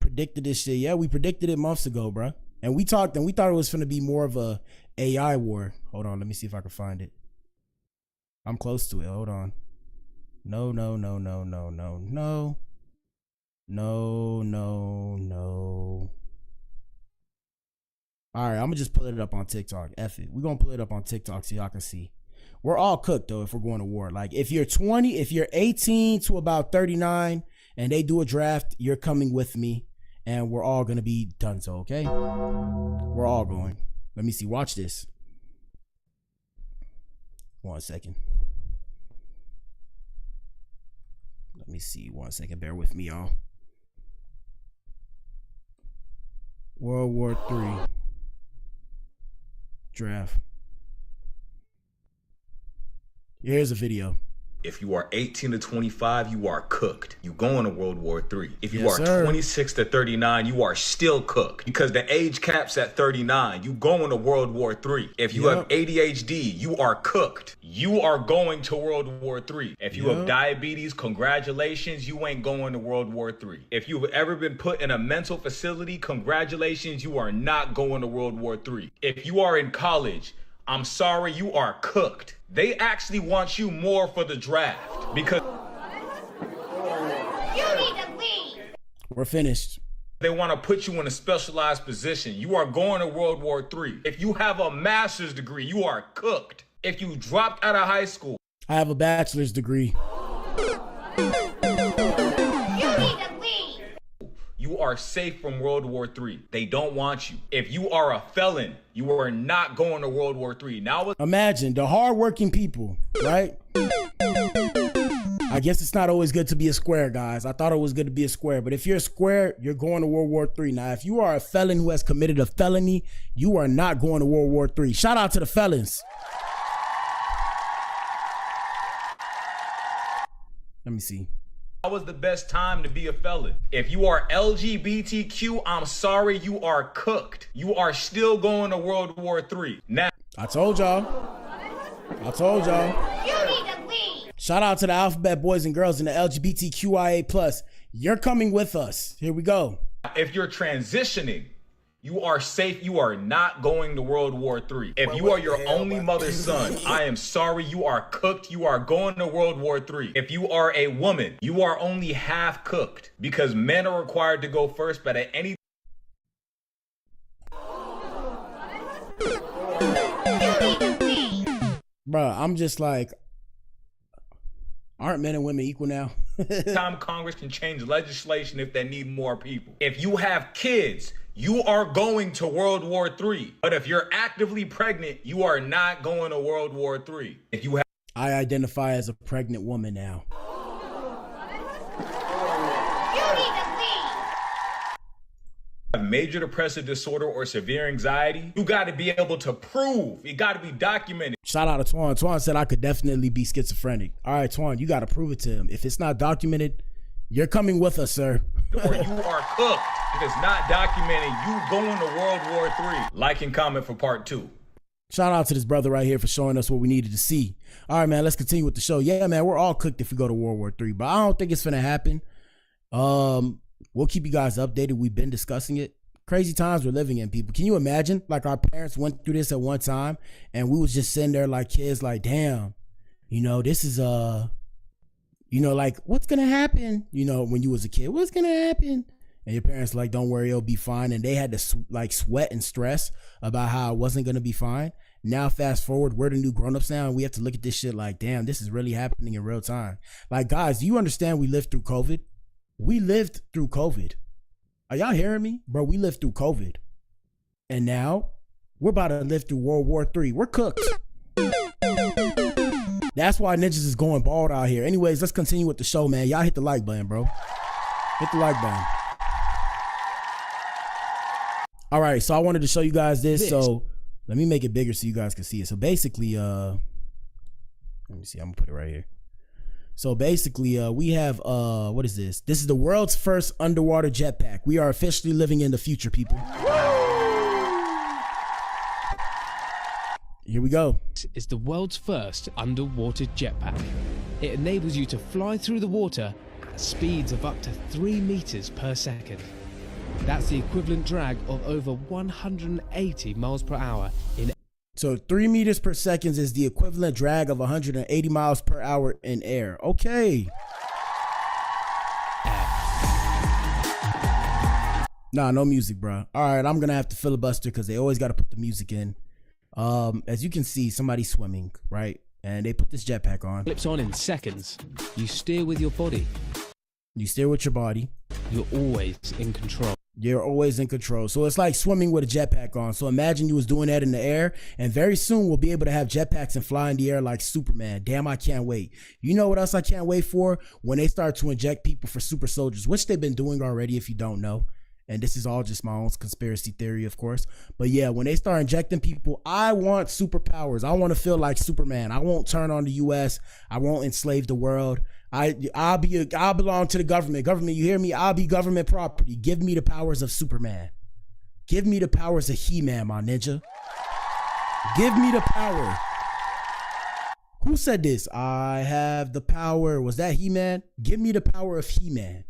Predicted this shit. Yeah, we predicted it months ago, bro. And we talked and we thought it was going to be more of a AI war. Hold on, let me see if I can find it. I'm close to it. Hold on. No. All right, I'm gonna just pull it up on TikTok. F it. We're gonna pull it up on TikTok so y'all can see. We're all cooked though if we're going to war. Like if you're 18 to about 39 and they do a draft, you're coming with me and we're all gonna be done. So okay? We're all going. Let me see. Watch this. 1 second. Let me see. 1 second. Bear with me, y'all. World War III draft. Here's a video. If you are 18 to 25, you are cooked. You go into World War III. If you Yes, are sir. 26 to 39, you are still cooked because the age cap's at 39. You go into World War III. If you have ADHD, you are cooked. You are going to World War III. If you have diabetes, congratulations, you ain't going to World War III. If you've ever been put in a mental facility, congratulations, you are not going to World War III. If you are in college, I'm sorry, you are cooked. They actually want you more for the draft because You need to leave. We're finished. they want to put you in a specialized position. You are going to World War III. If you have a master's degree, you are cooked. If you dropped out of high school, I have a bachelor's degree. you are safe from World War III. They don't want you. If you are a felon, you are not going to World War III. Now, Imagine the hardworking people, right? I guess it's not always good to be a square, guys. I thought it was good to be a square, but if you're a square, you're going to World War III. Now, if you are a felon who has committed a felony, you are not going to World War III. Shout out to the felons. Let me see. that was the best time to be a felon. If you are LGBTQ, I'm sorry, you are cooked. You are still going to World War III. Now, I told y'all. Shout out to the alphabet boys and girls and the LGBTQIA+. You're coming with us. Here we go. if you're transitioning, you are safe. You are not going to World War III. If you are your only mother's son, I am sorry, you are cooked. You are going to World War III. If you are a woman, you are only half cooked because men are required to go first, but at any Bruh, I'm just like, aren't men and women equal now? time Congress can change legislation if they need more people. If you have kids, you are going to World War III. But if you're actively pregnant, you are not going to World War III. If you have I identify as a pregnant woman now. major depressive disorder or severe anxiety, you got to be able to prove. It got to be documented. Shout out to Twan. Twan said I could definitely be schizophrenic. All right, Twan, you got to prove it to him. If it's not documented, you're coming with us, sir. Or you are cooked. If it's not documented, you going to World War III. Like and comment for part 2. Shout out to this brother right here for showing us what we needed to see. All right, man, let's continue with the show. Yeah, man, we're all cooked if we go to World War III, but I don't think it's going to happen. We'll keep you guys updated. We've been discussing it. Crazy times we're living in, people. Can you imagine? Like, our parents went through this at one time, and we was just sitting there like kids, like, damn, you know, this is, you know, like, what's going to happen? You know, when you was a kid, what's going to happen? And your parents like, don't worry, it'll be fine. And they had to like sweat and stress about how it wasn't going to be fine. Now, fast forward, we're the new grown-ups now, and we have to look at this shit like, damn, this is really happening in real time. Like, guys, do you understand we lived through COVID? We lived through COVID. Are y'all hearing me? Bro, we lived through COVID. And now we're about to live through World War III. We're cooked. That's why ninjas is going bald out here. Anyways, let's continue with the show, man. Y'all hit the like button, bro. Hit the like button. All right, so I wanted to show you guys this. So let me make it bigger so you guys can see it. So basically, let me see. I'm gonna put it right here. So basically, we have, what is this? This is the world's first underwater jetpack. We are officially living in the future, people. Here we go. It's the world's first underwater jetpack. It enables you to fly through the water at speeds of up to 3 meters per second. That's the equivalent drag of over 180 miles per hour in. So 3 meters per second is the equivalent drag of 180 miles per hour in air. Okay. Nah, no music, bro. All right, I'm gonna have to filibuster because they always got to put the music in. As you can see, somebody's swimming, right? And they put this jetpack on. Flips on in seconds. You steer with your body. You steer with your body. You're always in control. You're always in control. So it's like swimming with a jetpack on. So imagine you was doing that in the air, and very soon we'll be able to have jetpacks and fly in the air like Superman. Damn, I can't wait. You know what else I can't wait for? When they start to inject people for super soldiers, which they've been doing already if you don't know. And this is all just my own conspiracy theory, of course. But yeah, when they start injecting people, I want superpowers. I want to feel like Superman. I won't turn on the U.S. I won't enslave the world. I'll belong to the government. Government, you hear me? I'll be government property. Give me the powers of Superman. Give me the powers of He-Man, my ninja. Give me the power. Who said this? I have the power. Was that He-Man? Give me the power of He-Man.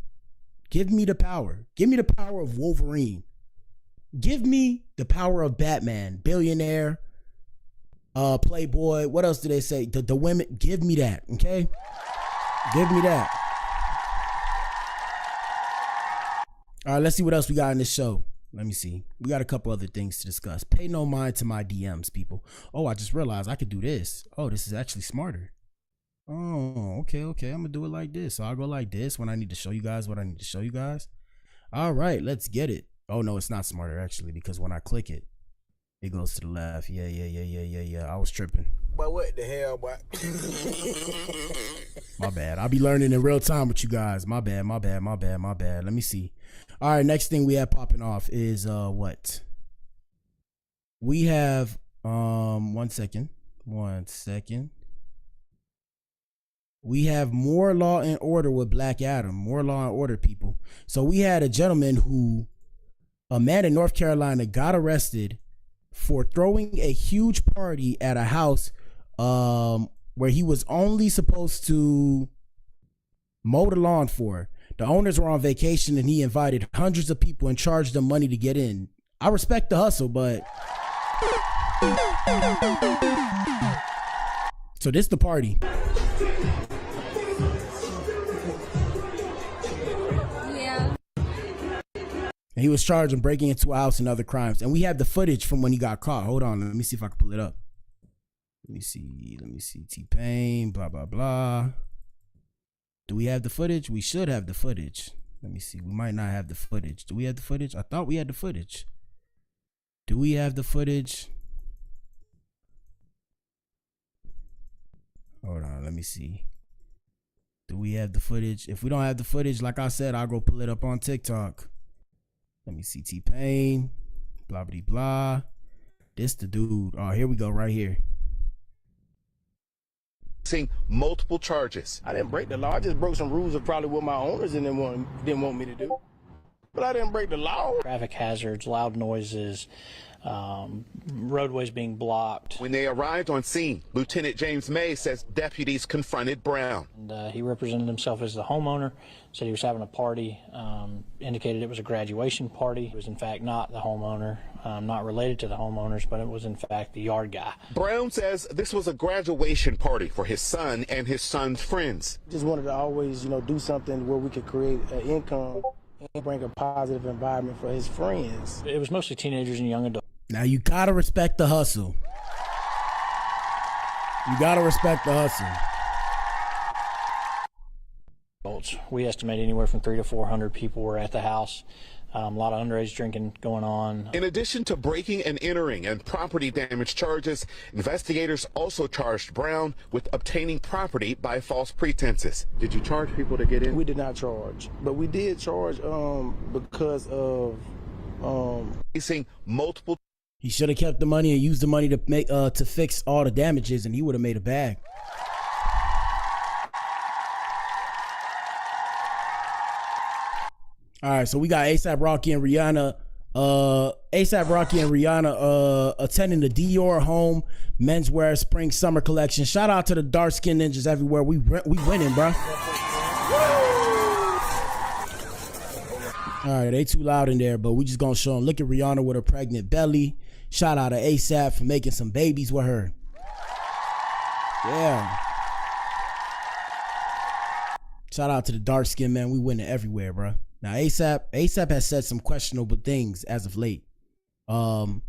Give me the power. Give me the power of Wolverine. Give me the power of Batman, billionaire, playboy. What else do they say? The women. Give me that, okay? Give me that. All right, let's see what else we got in this show. Let me see. We got a couple other things to discuss. Pay no mind to my DMs, people. Oh, I just realized I could do this. Oh, this is actually smarter. Oh, okay. I'm gonna do it like this. So I'll go like this when I need to show you guys what I need to show you guys. All right, let's get it. Oh no, it's not smarter actually, because when I click it, it goes to the left. Yeah. I was tripping. But what the hell, boy? My bad. I'll be learning in real time with you guys. My bad. Let me see. All right, next thing we have popping off is what? We have one second. We have more Law and Order with Black Adam. More Law and Order, people. So we had a man in North Carolina got arrested for throwing a huge party at a house where he was only supposed to mow the lawn for. The owners were on vacation and he invited hundreds of people and charged them money to get in. I respect the hustle, but... So this the party. And he was charged with breaking into a house and other crimes. And we have the footage from when he got caught. Hold on, let me see if I can pull it up. Let me see. T-Pain, blah, blah, blah. Do we have the footage? We should have the footage. Let me see. We might not have the footage. Do we have the footage? I thought we had the footage. Do we have the footage? Hold on, let me see. Do we have the footage? If we don't have the footage, like I said, I'll go pull it up on TikTok. Let me see. T-Pain, blah, blah, blah. This the dude. Oh, here we go, right here. Seeing multiple charges. I didn't break the law. I just broke some rules of probably what my owners didn't want me to do. But I didn't break the law. Traffic hazards, loud noises, roadways being blocked. When they arrived on scene, Lieutenant James May says deputies confronted Brown. And, he represented himself as the homeowner, said he was having a party, indicated it was a graduation party. It was in fact not the homeowner, not related to the homeowners, but it was in fact the yard guy. Brown says this was a graduation party for his son and his son's friends. Just wanted to always, do something where we could create an income and bring a positive environment for his friends. It was mostly teenagers and young adults. Now you gotta respect the hustle. You gotta respect the hustle. We estimate anywhere from 300 to 400 people were at the house. A lot of underage drinking going on. In addition to breaking and entering and property damage charges, investigators also charged Brown with obtaining property by false pretenses. Did you charge people to get in? We did not charge, but we did charge because of facing multiple. He should have kept the money and used the money to make to fix all the damages, and he would have made a bag. All right, so we got A$AP Rocky and Rihanna. A$AP Rocky and Rihanna attending the Dior Home Menswear Spring Summer Collection. Shout out to the dark skin ninjas everywhere. We winning, bro. All right, they too loud in there, but we just gonna show them. Look at Rihanna with her pregnant belly. Shout out to ASAP for making some babies with her. Yeah. Shout out to the dark skin man. We winning everywhere, bro. Now ASAP has said some questionable things as of late. Now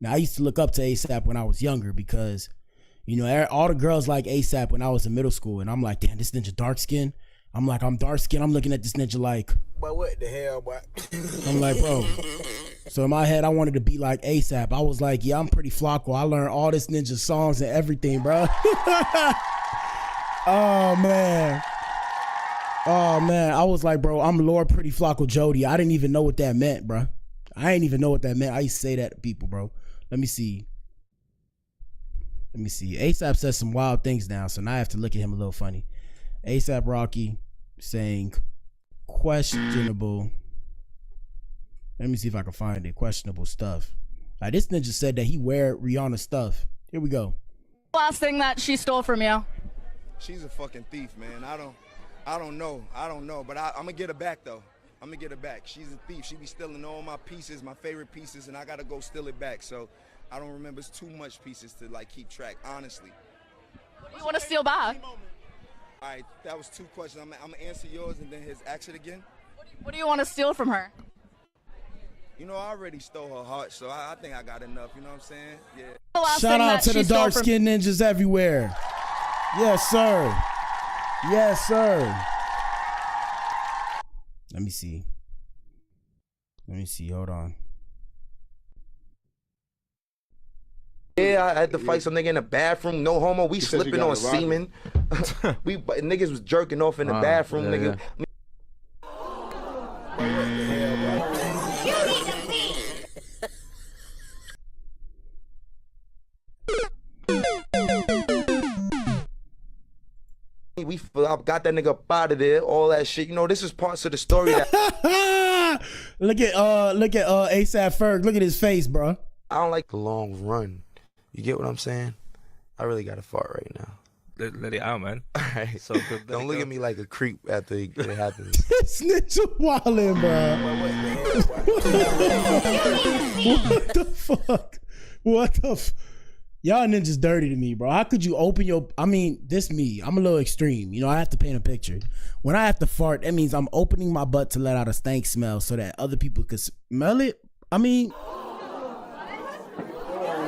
I used to look up to ASAP when I was younger because, you know, all the girls like ASAP when I was in middle school, and I'm like, damn, this ninja dark skin. I'm like, I'm dark skin. I'm looking at this ninja like, but what the hell, boy? I'm like, bro. So in my head, I wanted to be like ASAP. I was like, yeah, I'm pretty Flocko. I learned all this ninja songs and everything, bro. Oh man. I was like, bro, I'm Lord Pretty Flocko Jody. I didn't even know what that meant, bro. I didn't even know what that meant. I used to say that to people, bro. Let me see. ASAP says some wild things now, so now I have to look at him a little funny. ASAP Rocky saying questionable. Let me see if I can find it. Questionable stuff. Like this ninja said that he wear Rihanna stuff. Here we go. Last thing that she stole from you. She's a fucking thief, man. I don't know, but I'm gonna get her back though. I'm gonna get her back. She's a thief. She be stealing all my pieces, my favorite pieces, and I gotta go steal it back. So I don't remember. It's too much pieces to like keep track, honestly. What do you want to steal back? All right, that was 2 questions. I'm gonna answer yours and then ask it again. What do you want to steal from her? You know, I already stole her heart, so I think I got enough. You know what I'm saying? Yeah. Shout out to the dark skinned ninjas everywhere. Yes, sir. Yes, sir. Let me see. Hold on. Yeah, I had to fight some nigga in the bathroom. No homo. We slipping on semen. Niggas was jerking off in the bathroom, nigga. I got that nigga up out of there, all that shit. You know, this is parts of the story that Look at ASAP Ferg. Look at his face, bro. I don't like the long run. You get what I'm saying? I really got to fart right now. Let it out, man. All right. So don't look at me like a creep after it happens. This nigga wildin', bro. What the fuck? Y'all ninjas dirty to me, bro. How could you open your... I mean, this me. I'm a little extreme. You know, I have to paint a picture. When I have to fart, that means I'm opening my butt to let out a stank smell so that other people could smell it. I mean...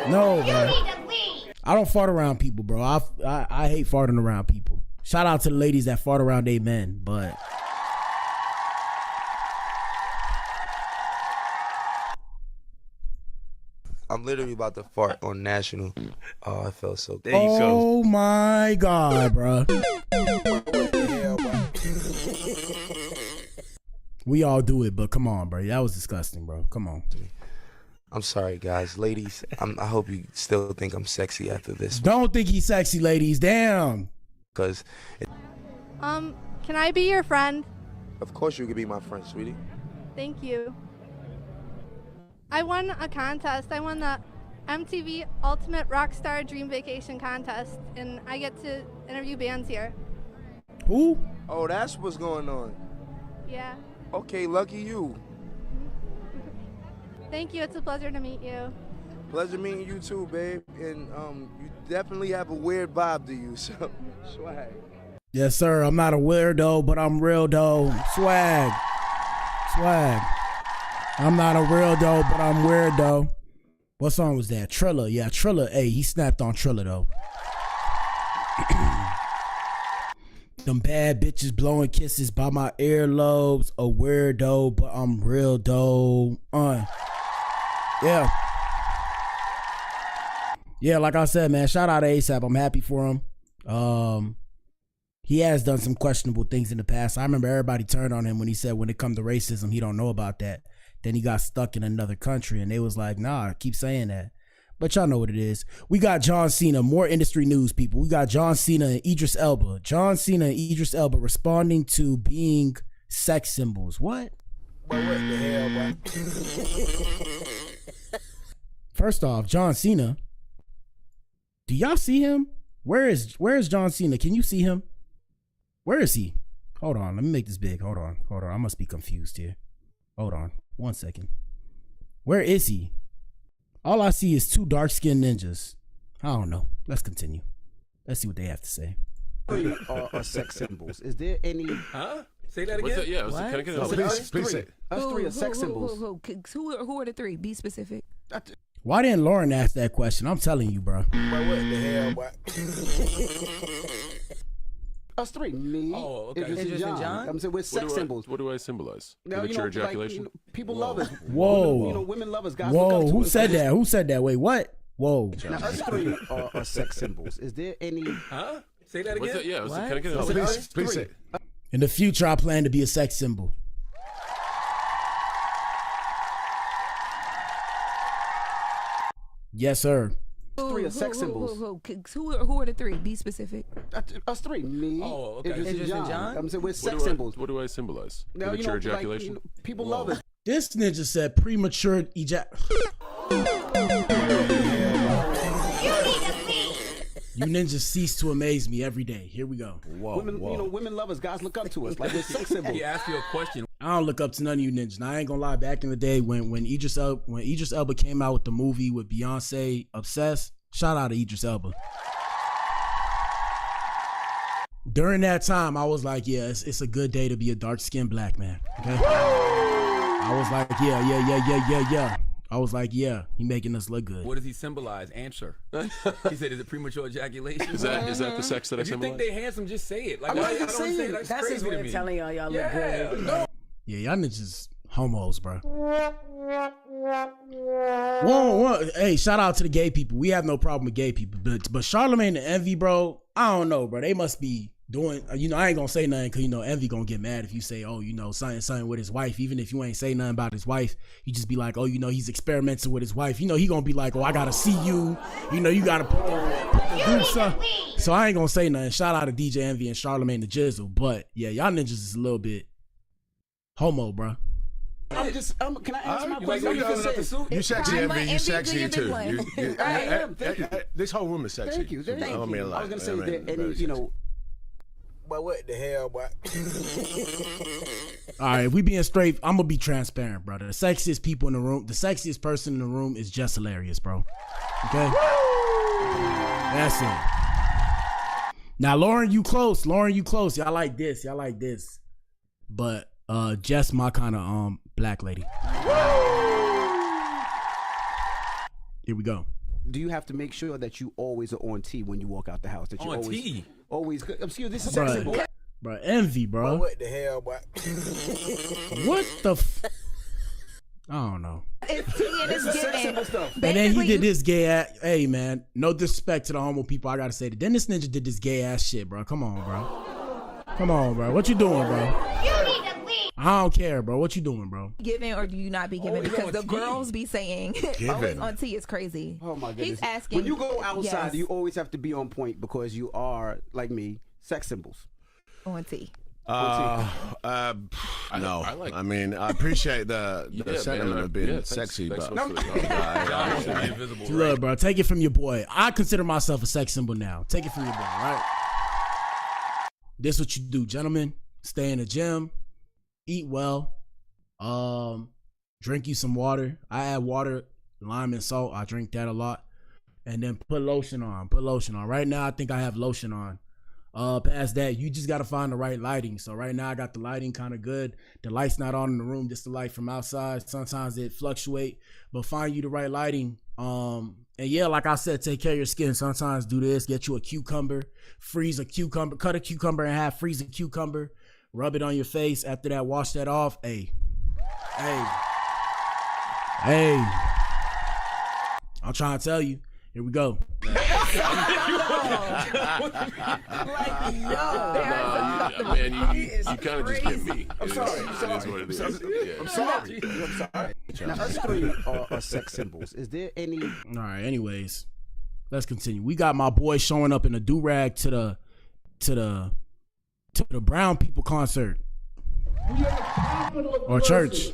No, bro. I don't fart around people, bro. I hate farting around people. Shout out to the ladies that fart around they men, but... I'm literally about to fart on national. Oh, I felt so good. Oh my God, bro. We all do it, but come on, bro. That was disgusting, bro. Come on. I'm sorry, guys. Ladies, I hope you still think I'm sexy after this. Don't think he's sexy, ladies. Damn. Because... Can I be your friend? Of course you could be my friend, sweetie. Thank you. I won a contest. I won the MTV Ultimate Rockstar Dream Vacation Contest, and I get to interview bands here. Who? Oh, that's what's going on. Yeah. Okay, lucky you. Thank you. It's a pleasure to meet you. Pleasure meeting you too, babe. And you definitely have a weird vibe to you, so swag. Yes, sir. I'm not a weirdo, but I'm real though. Swag. I'm not a real though, but I'm weird though. What song was that? Triller. Yeah, Triller. Hey, he snapped on Triller though. Them bad bitches blowing kisses by my earlobes. A weirdo, but I'm real though. Yeah. Yeah, like I said, man, shout out to ASAP. I'm happy for him. He has done some questionable things in the past. I remember everybody turned on him when he said when it comes to racism, he don't know about that. Then he got stuck in another country and they was like, nah, keep saying that. But y'all know what it is. We got John Cena, more industry news, people. We got John Cena and Idris Elba. John Cena and Idris Elba responding to being sex symbols. What? What the hell, bro? First off, John Cena. Do y'all see him? Where is John Cena? Can you see him? Where is he? Hold on. Let me make this big. Hold on. I must be confused here. Hold on 1 second. Where is he? All I see is 2 dark-skinned ninjas. I don't know. Let's continue. Let's see what they have to say. Are sex symbols. Is there any? Huh? Say that again. Yeah. Can I get Please say. Us 3 are sex symbols. Who are the 3? Be specific. Why didn't Lauren ask that question? I'm telling you, bro. What the hell? What? Us 3. Me. Oh, okay. Idris and John. I'm saying we're sex symbols. What do I symbolize? Now, Premature ejaculation. Like, people love us. Whoa. Women love us. Guys Whoa. look up to Who us. said that? Who said that? Wait, what? Whoa. Now, us 3 are sex symbols. Is there any? Huh? Say that again. Yeah. What? Can I get Please say. In the future, I plan to be a sex symbol. Yes, sir. 3 are sex symbols. Who are the 3? Be specific. Us 3. Me. Oh, okay. Idris and John. I'm saying we're sex symbols. What do I symbolize? Now, Premature ejaculation. Like, people love us. This ninja said premature You ninjas cease to amaze me every day. Here we go. Women love us. Guys look up to us. Like we're sex symbols. He asked you a question. I don't look up to none of you ninjas. Now, I ain't gonna lie. Back in the day, when Idris Elba came out with the movie with Beyonce, Obsessed. Shout out to Idris Elba. During that time, I was like, yeah, it's a good day to be a dark-skinned black man. Okay. I was like, yeah. I was like, yeah, he making us look good. What does he symbolize? Answer. He said, is it premature ejaculation? Is that the sex that I If you symbolize? think they handsome, just say it. Like, I don't say it. That's his way of telling y'all look good. No. Yeah, y'all niggas homos, bro. Whoa. Hey, shout out to the gay people. We have no problem with gay people, but Charlamagne and Envy, bro, I don't know, bro. They must be doing, I ain't gonna say nothing because, Envy gonna get mad if you say, oh, something with his wife. Even if you ain't say nothing about his wife, you just be like, oh, he's experimenting with his wife. He gonna be like, oh, I gotta see you. You gotta put the goose up. So I ain't gonna say nothing. Shout out to DJ Envy and Charlamagne the Jizzle. But yeah, y'all ninjas is a little bit homo, bro. Can I answer my question? You sexy, Envy. You sexy too. Thank you. This whole room is sexy. Thank you. I was gonna say that But what the hell, boy? All right, if we being straight, I'm gonna be transparent, brother. The sexiest people in the room, the sexiest person in the room is just hilarious, bro. Okay? That's it. Now, Lauren, you close. Y'all like this. But Jess, my kind of black lady. Here we go. Do you have to make sure that you always are on T when you walk out the house? That you On T? Always. Excuse me, this is sex symbol. Bro, Envy, bro. What the hell, boy? What the I don't know. It's T and it's sex symbol stuff. And then he did this gay ass. Hey, man, no disrespect to the homo people. I gotta say that. Then this ninja did this gay ass shit, bro. Come on, bro. What you doing, bro? You need to leave. I don't care, bro. What you doing, bro? Giving or do you not be giving? Because the girls be saying always on T is crazy. Oh my goodness. He's asking. When you go outside, Yes. you always have to be on point because you are, like me, sex symbols. On T. No. I mean, I appreciate the sentiment of being sexy, but Look, bro, take it from your boy. I consider myself a sex symbol now. Take it from your boy, right? This what you do, gentlemen. Stay in the gym, eat well, drink you some water. I add water, lime and salt. I drink that a lot. And then put lotion on. Right now, I think I have lotion on. Past that, you just gotta find the right lighting. So right now I got the lighting kind of good. The light's not on in the room, just the light from outside. Sometimes it fluctuate, but find you the right lighting. And yeah, like I said, take care of your skin. Sometimes do this, get you a cucumber, freeze a cucumber, cut a cucumber in half, freeze a cucumber, rub it on your face. After that, wash that off. Hey. I'm trying to tell you. Here we go. Man, you kind of just get me. I'm sorry. Now, us 3 are sex symbols. Is there any? All right. Anyways, let's continue. We got my boy showing up in a do-rag to the brown people concert or church.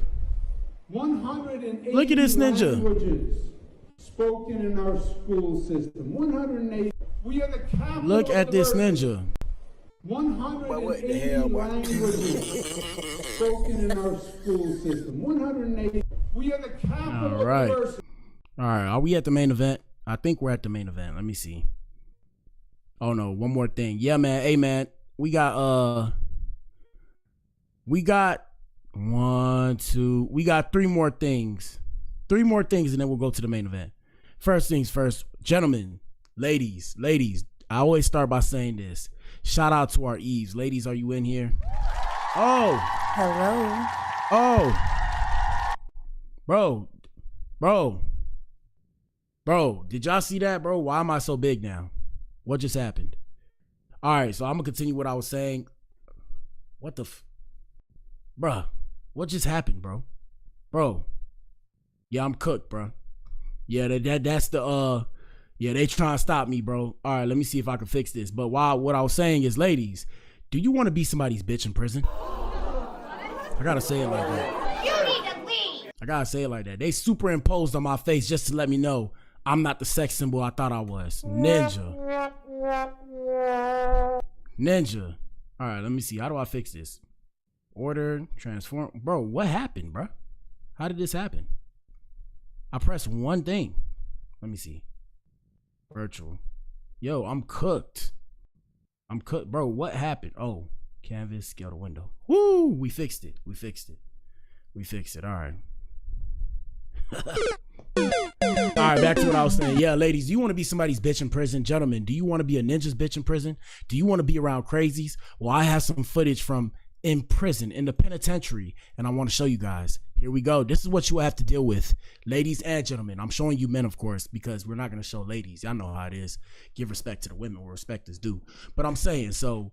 180 Look at this ninja. languages spoken in our school system. 180. We are the capital Look at of this diversity. ninja. 180 languages spoken in our school system. 180. We are the capital All right. university. All right. Are we at the main event? I think we're at the main event. Let me see. Oh no, one more thing. Yeah, man. Hey, man. We got three more things. Three more things, and then we'll go to the main event. First things first, gentlemen, ladies. I always start by saying this. Shout out to our Eves. Ladies, are you in here? Oh. Hello. Oh. Bro, did y'all see that, bro? Why am I so big now? What just happened? All right, so I'm going to continue what I was saying. What the bruh, what just happened, bro? Bro. Yeah, I'm cooked, bro. Yeah, that's the yeah, they trying to stop me, bro. All right, let me see if I can fix this. But what I was saying is, ladies, do you want to be somebody's bitch in prison? I gotta say it like that. You need to leave. I gotta say it like that. They superimposed on my face just to let me know I'm not the sex symbol I thought I was. Ninja. All right, let me see. How do I fix this? Order, transform. Bro, what happened, bro? How did this happen? I pressed one thing. Let me see. Virtual. Yo, I'm cooked. Bro, what happened? Oh, canvas, scale the window. Woo, we fixed it. All right. All right, back to what I was saying. Yeah, ladies, do you want to be somebody's bitch in prison? Gentlemen, do you want to be a ninja's bitch in prison? Do you want to be around crazies? Well, I have some footage from in prison, in the penitentiary, and I want to show you guys. Here we go. This is what you have to deal with, ladies and gentlemen. I'm showing you men, of course, because we're not going to show ladies. Y'all know how it is. Give respect to the women where respect is due. But I'm saying, so,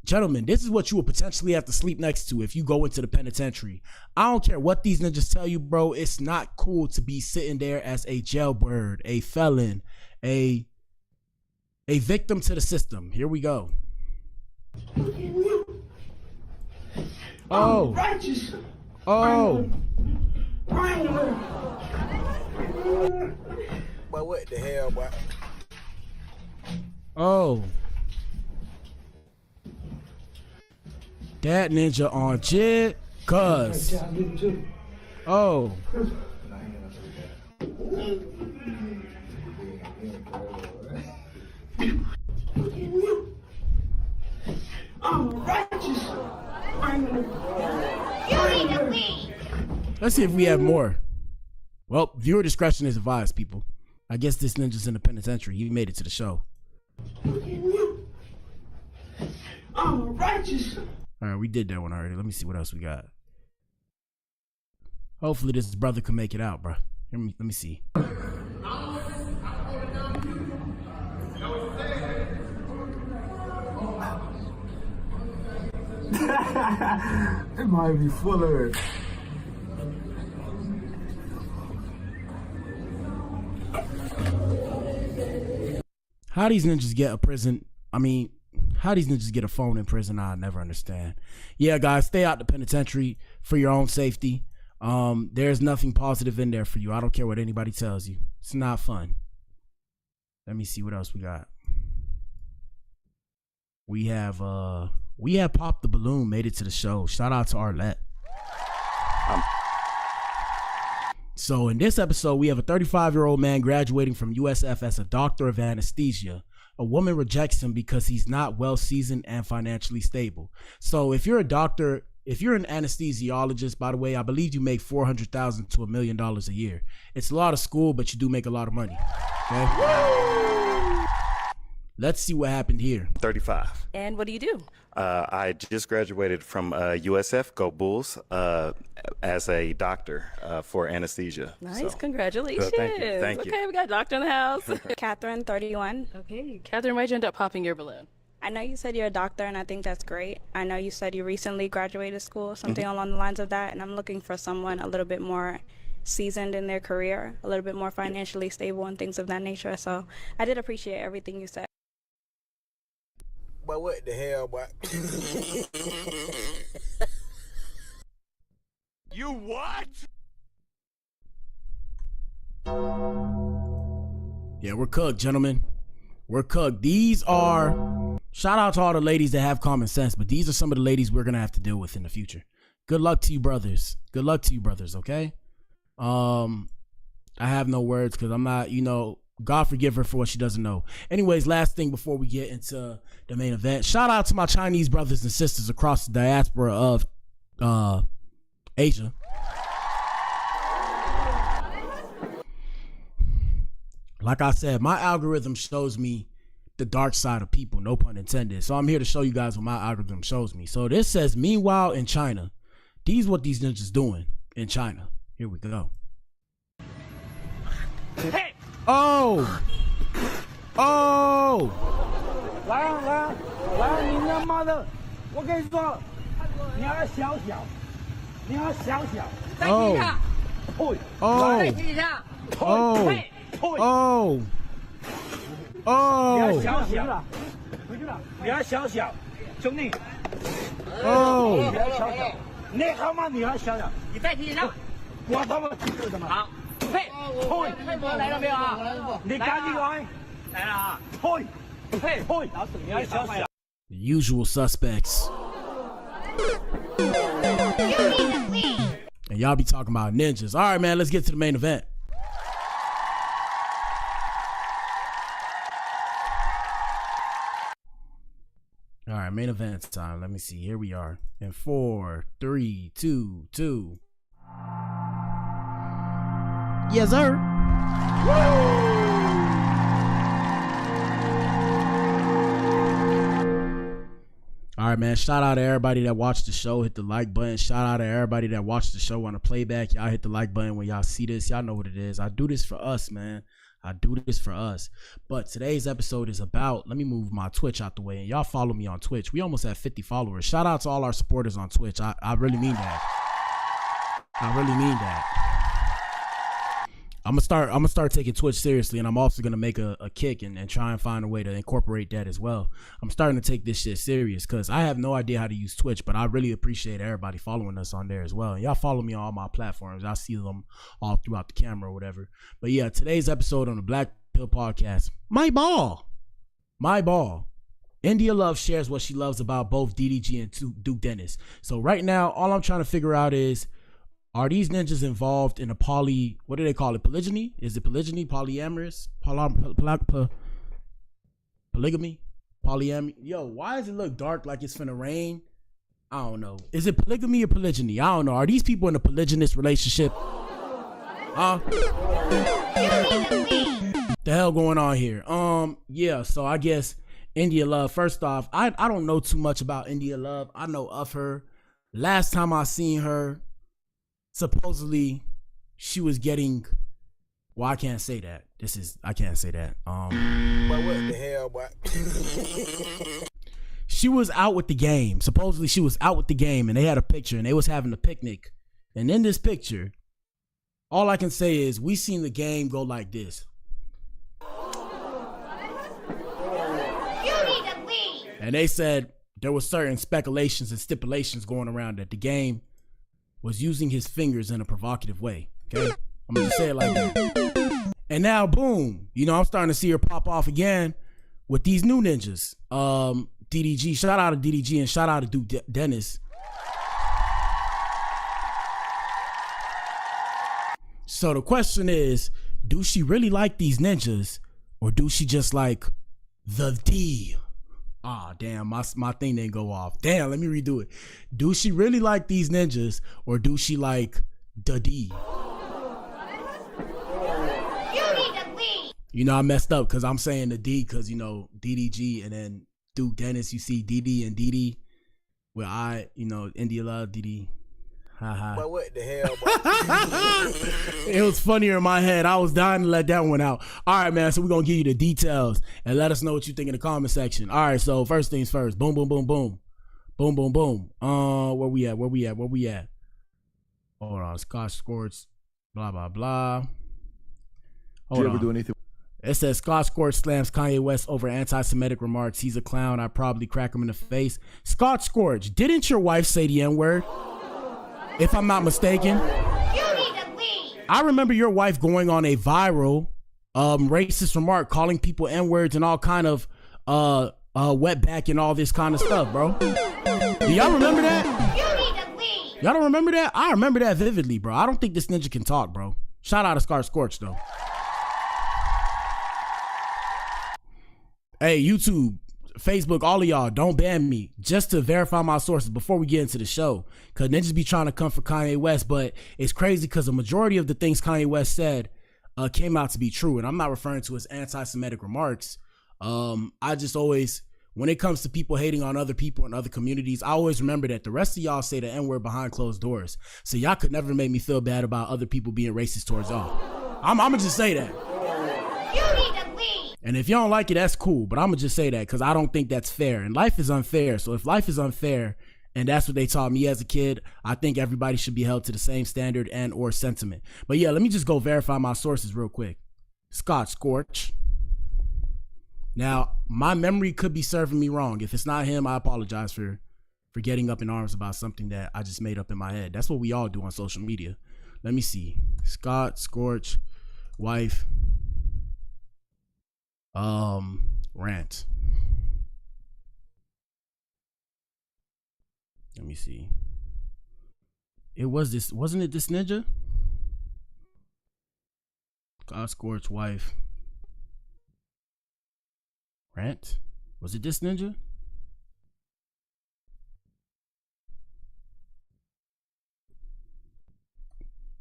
gentlemen, this is what you will potentially have to sleep next to if you go into the penitentiary. I don't care what these ninjas tell you, bro. It's not cool to be sitting there as a jailbird, a felon, a victim to the system. Here we go. Oh. Righteous. Oh. But what the hell, boy? Oh. That ninja on Jid, cuz. Oh. I'm righteous. You need to leave. Let's see if we have more. Well, viewer discretion is advised, people. I guess this ninja's in the penitentiary. He made it to the show. I'm righteous. All right, we did that one already. Let me see what else we got. Hopefully this brother can make it out, bro. Let me see. It might be fuller. How these ninjas get a prison? How these ninjas get a phone in prison? I'll never understand. Yeah, guys, stay out the penitentiary for your own safety. There's nothing positive in there for you. I don't care what anybody tells you. It's not fun. Let me see what else we got. We have Pop the Balloon made it to the show. Shout out to Arlette. So in this episode, we have a 35-year-old man graduating from USF as a doctor of anesthesia. A woman rejects him because he's not well seasoned and financially stable. So if you're a doctor, if you're an anesthesiologist, by the way, I believe you make $400,000 to $1 million a year. It's a lot of school, but you do make a lot of money. Okay? Let's see what happened here. 35. And what do you do? I just graduated from USF, go Bulls, as a doctor for anesthesia. Nice, So, congratulations. thank you. Thank you. Okay, we got a doctor in the house. Catherine, 31. Okay, Catherine, why'd you end up popping your balloon? I know you said you're a doctor, and I think that's great. I know you said you recently graduated school, something along the lines of that, and I'm looking for someone a little bit more seasoned in their career, a little bit more financially stable and things of that nature. So I did appreciate everything you said. But what the hell, boy? You what? Yeah, we're cooked, gentlemen. We're cooked. These are Shout out to all the ladies that have common sense, but these are some of the ladies we're gonna have to deal with in the future. Good luck to you, brothers. Good luck to you, brothers. Okay. I have no words because I'm not, God forgive her for what she doesn't know. Anyways, last thing before we get into the main event. Shout out to my Chinese brothers and sisters across the diaspora of Asia. Like I said, my algorithm shows me the dark side of people, no pun intended. So I'm here to show you guys what my algorithm shows me. So this says, meanwhile in China, what these ninjas doing in China. Here we go. Hey! Oh! 来，你他妈的！我跟你说，你要想想，再听一下，再听一下，你要想想，你要想想，兄弟，你要想想，你他妈你要想想，你再听一下，我他妈是什么？好，嘿，来了没有啊？你赶紧来，来了啊，嘿，你要想想。 The usual suspects. And y'all be talking about ninjas. All right, man, let's get to the main event. All right, main event time. Let me see. Here we are. In 4, 3, 2, 2. Yes, sir. Woo! All right, man. Shout out to everybody that watched the show. Hit the like button. Shout out to everybody that watched the show on the playback. Y'all hit the like button when y'all see this. Y'all know what it is. I do this for us, man. I do this for us. But today's episode is about, let me move my Twitch out the way. And y'all follow me on Twitch. We almost have 50 followers. Shout out to all our supporters on Twitch. I really mean that. I really mean that. I'm gonna start taking Twitch seriously, and I'm also gonna make a kick and try and find a way to incorporate that as well. I'm starting to take this shit serious because I have no idea how to use Twitch, but I really appreciate everybody following us on there as well. And y'all follow me on all my platforms. I see them all throughout the camera or whatever. But yeah, today's episode on the Blac Pill podcast, my ball. India Love shares what she loves about both DDG and Duke Dennis. So right now, all I'm trying to figure out is, are these ninjas involved in a what do they call it? Polygyny? Is it polygyny? Polyamorous? Polygamy? Polyamory? Yo, why does it look dark like it's finna rain? I don't know. Is it polygamy or polygyny? I don't know. Are these people in a polygynous relationship? The hell going on here? Yeah, so I guess India Love, first off, I don't know too much about India Love. I know of her. Last time I seen her, supposedly she was getting, well, I can't say that. I can't say that. But what the hell, boy? She was out with the game. Supposedly she was out with the game and they had a picture and they was having a picnic. And in this picture, all I can say is we seen the game go like this. And they said there was certain speculations and stipulations going around that the game was using his fingers in a provocative way. Okay, I'm gonna just say it like that. And now, boom, I'm starting to see her pop off again with these new ninjas. DDG, shout out to DDG and shout out to Duke Dennis. So the question is, do she really like these ninjas, or do she just like the D? Ah, damn, my thing didn't go off. Damn, let me redo it. Do she really like these ninjas, or do she like the D? I messed up because I'm saying the D because, DDG and then Duke Dennis, you see DD and DD. Where India Love, DD. Haha. But what the hell, boy? It was funnier in my head. I was dying to let that one out. All right, man. So we're going to give you the details and let us know what you think in the comment section. All right. So first things first. Boom, boom, boom, boom. Boom, boom, boom. Where we at? Hold on. Scott Scorch. Blah, blah, blah. Hold on. Do anything? It says Scott Scorch slams Kanye West over anti-Semitic remarks. He's a clown. I'd probably crack him in the face. Scott Scorch, didn't your wife say the N-word? If I'm not mistaken. I remember your wife going on a viral racist remark, calling people N-words and all kind of wetback and all this kind of stuff, bro. Do y'all remember that? Y'all don't remember that? I remember that vividly, bro. I don't think this ninja can talk, bro. Shout out to Scar Scorch, though. Hey, YouTube, Facebook, all of y'all, don't ban me just to verify my sources before we get into the show. Because ninjas be trying to come for Kanye West, but it's crazy because a majority of the things Kanye West said came out to be true. And I'm not referring to his anti-Semitic remarks. I just always, when it comes to people hating on other people in other communities, I always remember that the rest of y'all say the N-word behind closed doors. So y'all could never make me feel bad about other people being racist towards y'all. I'm gonna just say that. And if you don't like it, that's cool. But I'm gonna just say that because I don't think that's fair. And life is unfair. So if life is unfair, and that's what they taught me as a kid, I think everybody should be held to the same standard and or sentiment. But yeah, let me just go verify my sources real quick. Scott Scorch. Now, my memory could be serving me wrong. If it's not him, I apologize for getting up in arms about something that I just made up in my head. That's what we all do on social media. Let me see. Scott Scorch, wife, rant. Let me see. Wasn't it this ninja? Scott Scorch, wife, rant. Was it this ninja?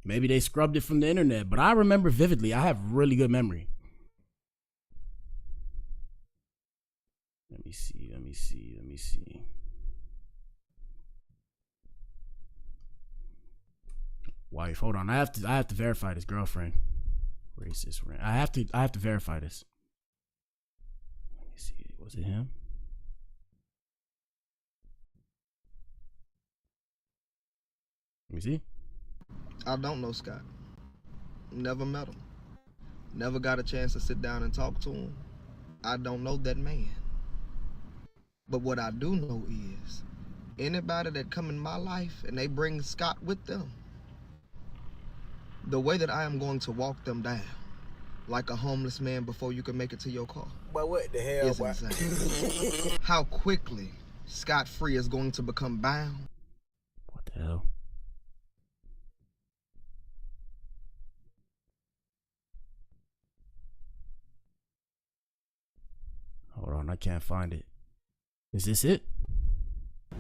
Maybe they scrubbed it from the internet, but I remember vividly. I have really good memory. Let me see. Wife, hold on. I have to verify this. Girlfriend. Racist rant. I have to verify this. Let me see. Was it him? Let me see. I don't know Scott. Never met him. Never got a chance to sit down and talk to him. I don't know that man. But what I do know is, anybody that come in my life and they bring Scott with them, the way that I am going to walk them down, like a homeless man before you can make it to your car. But what the hell, is insane. How quickly Scott Free is going to become bound. What the hell? Hold on, I can't find it. Is this it? You're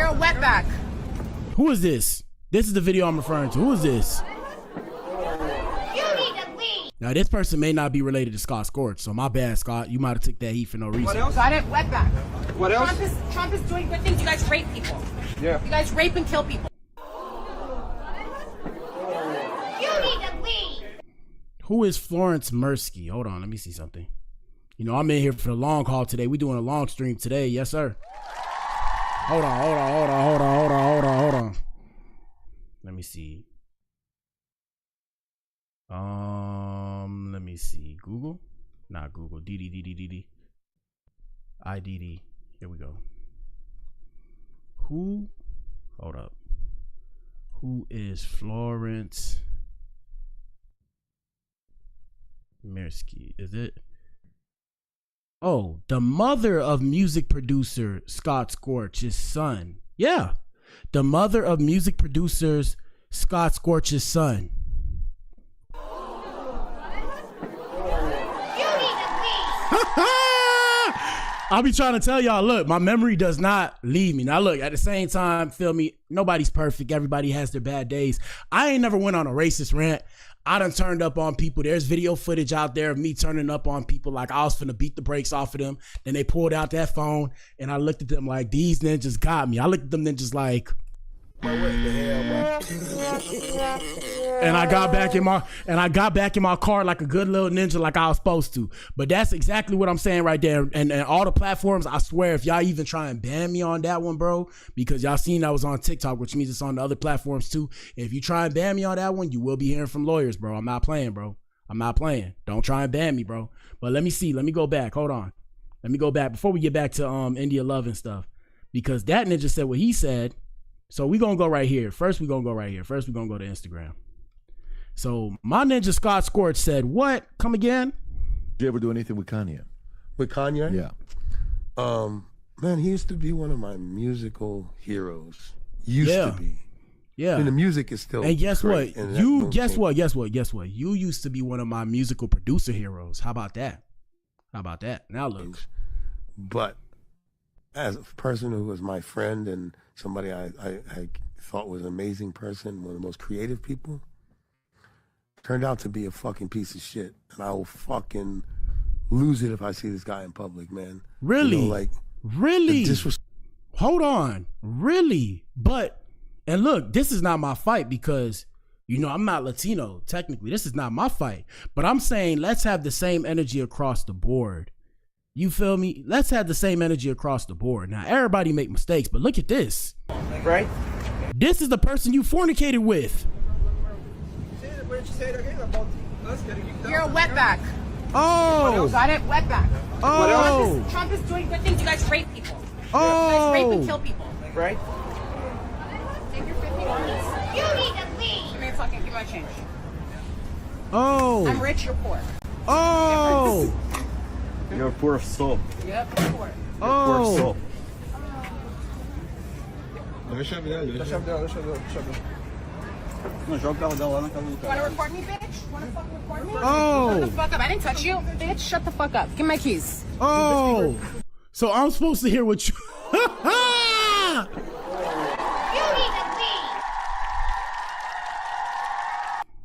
a wetback. Who is this? This is the video I'm referring to. Who is this? Now, this person may not be related to Scott Scorch, so my bad, Scott. You might have took that heat for no reason. What else? Got it? Wetback. What else? Trump is doing good things. You guys rape people. Yeah. You guys rape and kill people. Who is Florence Mirsky? Hold on, let me see something. You know, I'm in here for the long haul today. We doing a long stream today. Yes, sir. Hold on. Let me see. Let me see. Google? Not Google. DDD. IDD. Here we go. Hold up. Who is Florence Mirsky? Is it? Oh, the mother of music producer Scott Scorch's son. Yeah. The mother of music producers Scott Scorch's son. I'll be trying to tell y'all, look, my memory does not leave me. Now, look, at the same time, feel me, nobody's perfect. Everybody has their bad days. I ain't never went on a racist rant. I done turned up on people. There's video footage out there of me turning up on people like I was finna beat the brakes off of them. Then they pulled out that phone, and I looked at them like, these ninjas got me. I looked at them ninjas like, what the hell, bro? and I got back in my car like a good little ninja, like I was supposed to. But that's exactly what I'm saying right there. And all the platforms, I swear, if y'all even try and ban me on that one, bro, because y'all seen I was on TikTok, which means it's on the other platforms too. If you try and ban me on that one, you will be hearing from lawyers, bro. I'm not playing, bro. I'm not playing. Don't try and ban me, bro. But let me see. Let me go back. Hold on. Let me go back before we get back to India Love and stuff, because that ninja said what he said. So we gonna go right here. First we gonna go to Instagram. So my ninja Scott Scorch said, what? Come again? Did you ever do anything with Kanye? With Kanye? Yeah. Man, he used to be one of my musical heroes. Used to be. Yeah. I mean, the music is still. And guess great, what? and Guess what? You used to be one of my musical producer heroes. How about that? Now look. But as a person who was my friend and somebody I thought was an amazing person, one of the most creative people, turned out to be a fucking piece of shit. And I will fucking lose it if I see this guy in public, man. Really? You know, really? Hold on. Really? And look, this is not my fight because, I'm not Latino, technically. This is not my fight. But I'm saying let's have the same energy across the board. You feel me? Let's have the same energy across the board. Now, everybody make mistakes, but look at this. Right? This is the person you fornicated with. You're a wetback. Oh. Got it? Wetback. Oh. Trump is doing good things. You guys rape people. Oh. You guys rape and kill people. Right? Take your $50. You need to leave. Give me give me my change. Oh. I'm rich, you're poor. Oh. You're poor of soul. Yep, poor. Poor of soul. You wanna record me, bitch? You wanna fucking record me? Oh. Shut the fuck up. I didn't touch you. Bitch, shut the fuck up. Give me my keys. Oh. So I'm supposed to hear what you... You need to leave.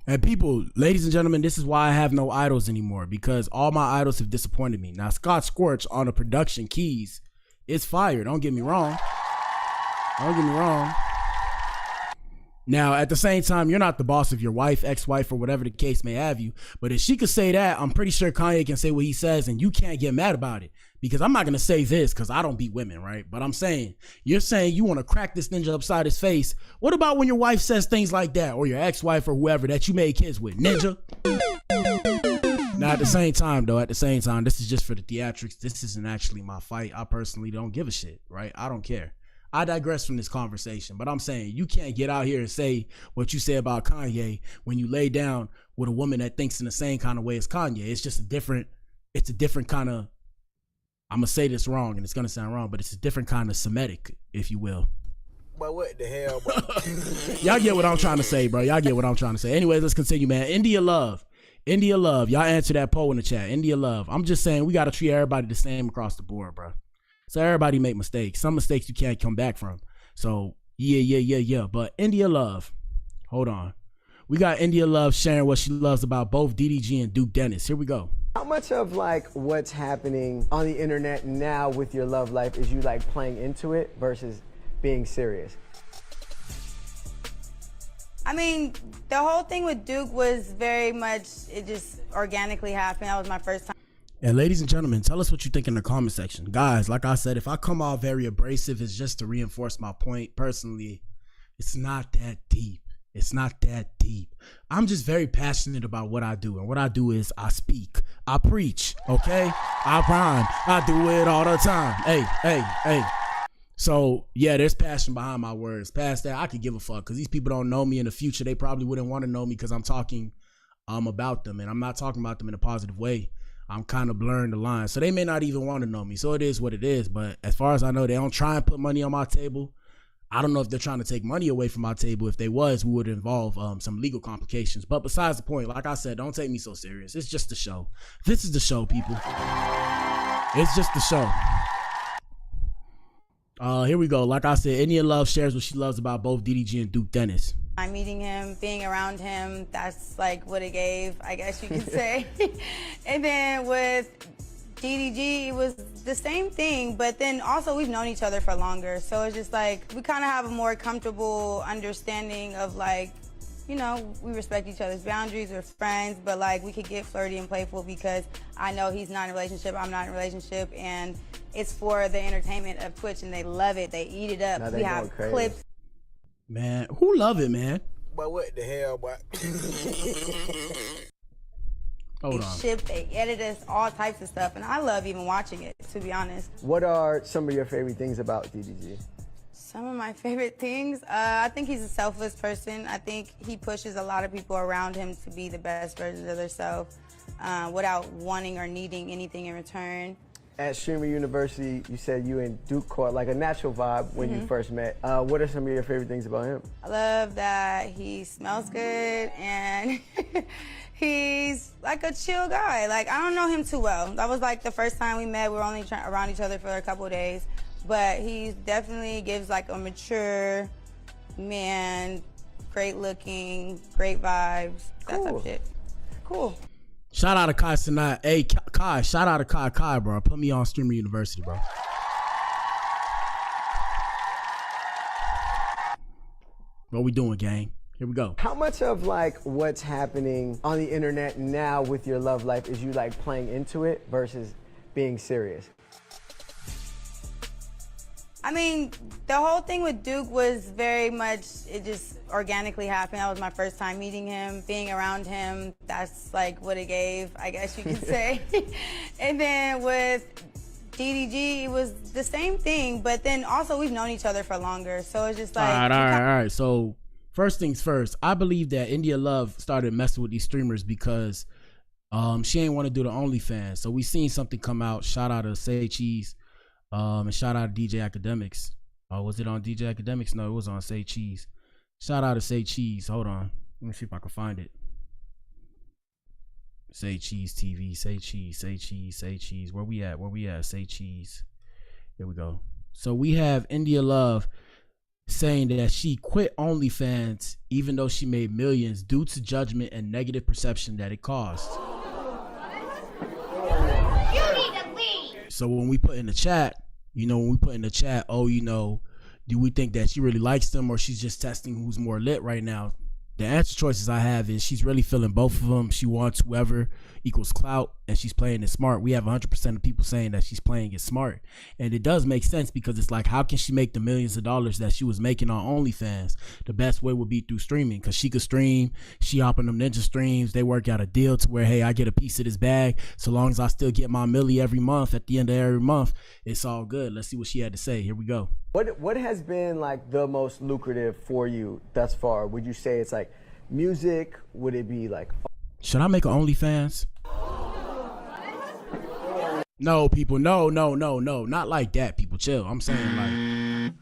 And people, ladies and gentlemen, this is why I have no idols anymore, because all my idols have disappointed me. Now, Scott Scorch on the production keys is fire. Don't get me wrong. Now, at the same time, you're not the boss of your wife, ex-wife, or whatever the case may have you. But if she could say that, I'm pretty sure Kanye can say what he says, and you can't get mad about it. Because I'm not going to say this because I don't beat women, right? But I'm saying, you're saying you want to crack this ninja upside his face. What about when your wife says things like that, or your ex-wife or whoever that you made kids with? Ninja? Now, at the same time, this is just for the theatrics. This isn't actually my fight. I personally don't give a shit, right? I don't care. I digress from this conversation, but I'm saying you can't get out here and say what you say about Kanye when you lay down with a woman that thinks in the same kind of way as Kanye. It's just a different kind of, I'm going to say this wrong and it's going to sound wrong, but it's a different kind of Semitic, if you will. But what the hell, bro? Y'all get what I'm trying to say, bro. Anyways, let's continue, man. India Love. Y'all answer that poll in the chat. India Love. I'm just saying we got to treat everybody the same across the board, bro. So everybody make mistakes. Some mistakes you can't come back from. So yeah. But India Love, hold on. We got India Love sharing what she loves about both DDG and Duke Dennis. Here we go. How much of what's happening on the internet now with your love life is you playing into it versus being serious? I mean, the whole thing with Duke was very much, it just organically happened. That was my first time. And ladies and gentlemen, tell us what you think in the comment section. Guys, like I said, if I come out very abrasive, it's just to reinforce my point. Personally, it's not that deep. I'm just very passionate about what I do. And what I do is I speak. I preach, okay? I rhyme. I do it all the time. Hey. So, yeah, there's passion behind my words. Past that, I could give a fuck because these people don't know me in the future. They probably wouldn't want to know me because I'm talking about them. And I'm not talking about them in a positive way. I'm kind of blurring the line. So they may not even want to know me. So it is what it is. But as far as I know, they don't try and put money on my table. I don't know if they're trying to take money away from my table. If they was, we would involve some legal complications. But besides the point, like I said, don't take me so serious. It's just the show. This is the show, people. It's just the show. Here we go. Like I said, India Love shares what she loves about both DDG and Duke Dennis. I'm meeting him, being around him, that's what it gave, I guess you could say. And then with DDG, it was the same thing, but then also we've known each other for longer. So it's just we kind of have a more comfortable understanding of we respect each other's boundaries, we're friends, but we could get flirty and playful because I know he's not in a relationship, I'm not in a relationship, and it's for the entertainment of Twitch and they love it, they eat it up. Now we have clips. Man, who love it, man? But what the hell, boy? Hold on. They edit us, all types of stuff, and I love even watching it, to be honest. What are some of your favorite things about DDG? Some of my favorite things, I think he's a selfless person. I think he pushes a lot of people around him to be the best versions of themselves. without wanting or needing anything in return. At Streamer University, you said you and Duke caught like a natural vibe when you first met. What are some of your favorite things about him? I love that he smells good and he's like a chill guy. Like, I don't know him too well. That was like the first time we met. We were only around each other for a couple of days. But he definitely gives like a mature man, great looking, great vibes, that type of shit. Cool. Shout out to Kai Sinai. Hey, Kai, shout out to Kai, bro. Put me on Streamer University, bro. What we doing, gang? Here we go. How much of like what's happening on the internet now with your love life is you like playing into it versus being serious? I mean, the whole thing with Duke was very much, it just organically happened. That was my first time meeting him, being around him. That's like what it gave, I guess you could say. And then with DDG, it was the same thing, but then also we've known each other for longer. So it's just like. All right. So first things first, I believe that India Love started messing with these streamers because she ain't want to do the OnlyFans. So we seen something come out. Shout out to Say Cheese. And shout out to DJ Academics. Was it on DJ Academics? No, it was on Say Cheese. Shout out to Say Cheese. Hold on. Let me see if I can find it. Say Cheese TV. Say Cheese. Say Cheese. Say Cheese. Where we at? Say Cheese. Here we go. So we have India Love saying that she quit OnlyFans even though she made millions due to judgment and negative perception that it caused. So when we put in the chat, oh, do we think that she really likes them or she's just testing who's more lit right now? The answer choices I have is she's really feeling both of them. She wants whoever equals clout and she's playing it smart. We have 100% of people saying that she's playing it smart. And it does make sense because it's like, how can she make the millions of dollars that she was making on OnlyFans? The best way would be through streaming because she could stream. She hop on them ninja streams. They work out a deal to where, hey, I get a piece of this bag. So long as I still get my milli every month, at the end of every month, it's all good. Let's see what she had to say. Here we go. What has been like the most lucrative for you thus far? Would you say it's like music? Would it be like? Should I make an OnlyFans? No, people, no, not like that. People, chill. I'm saying like,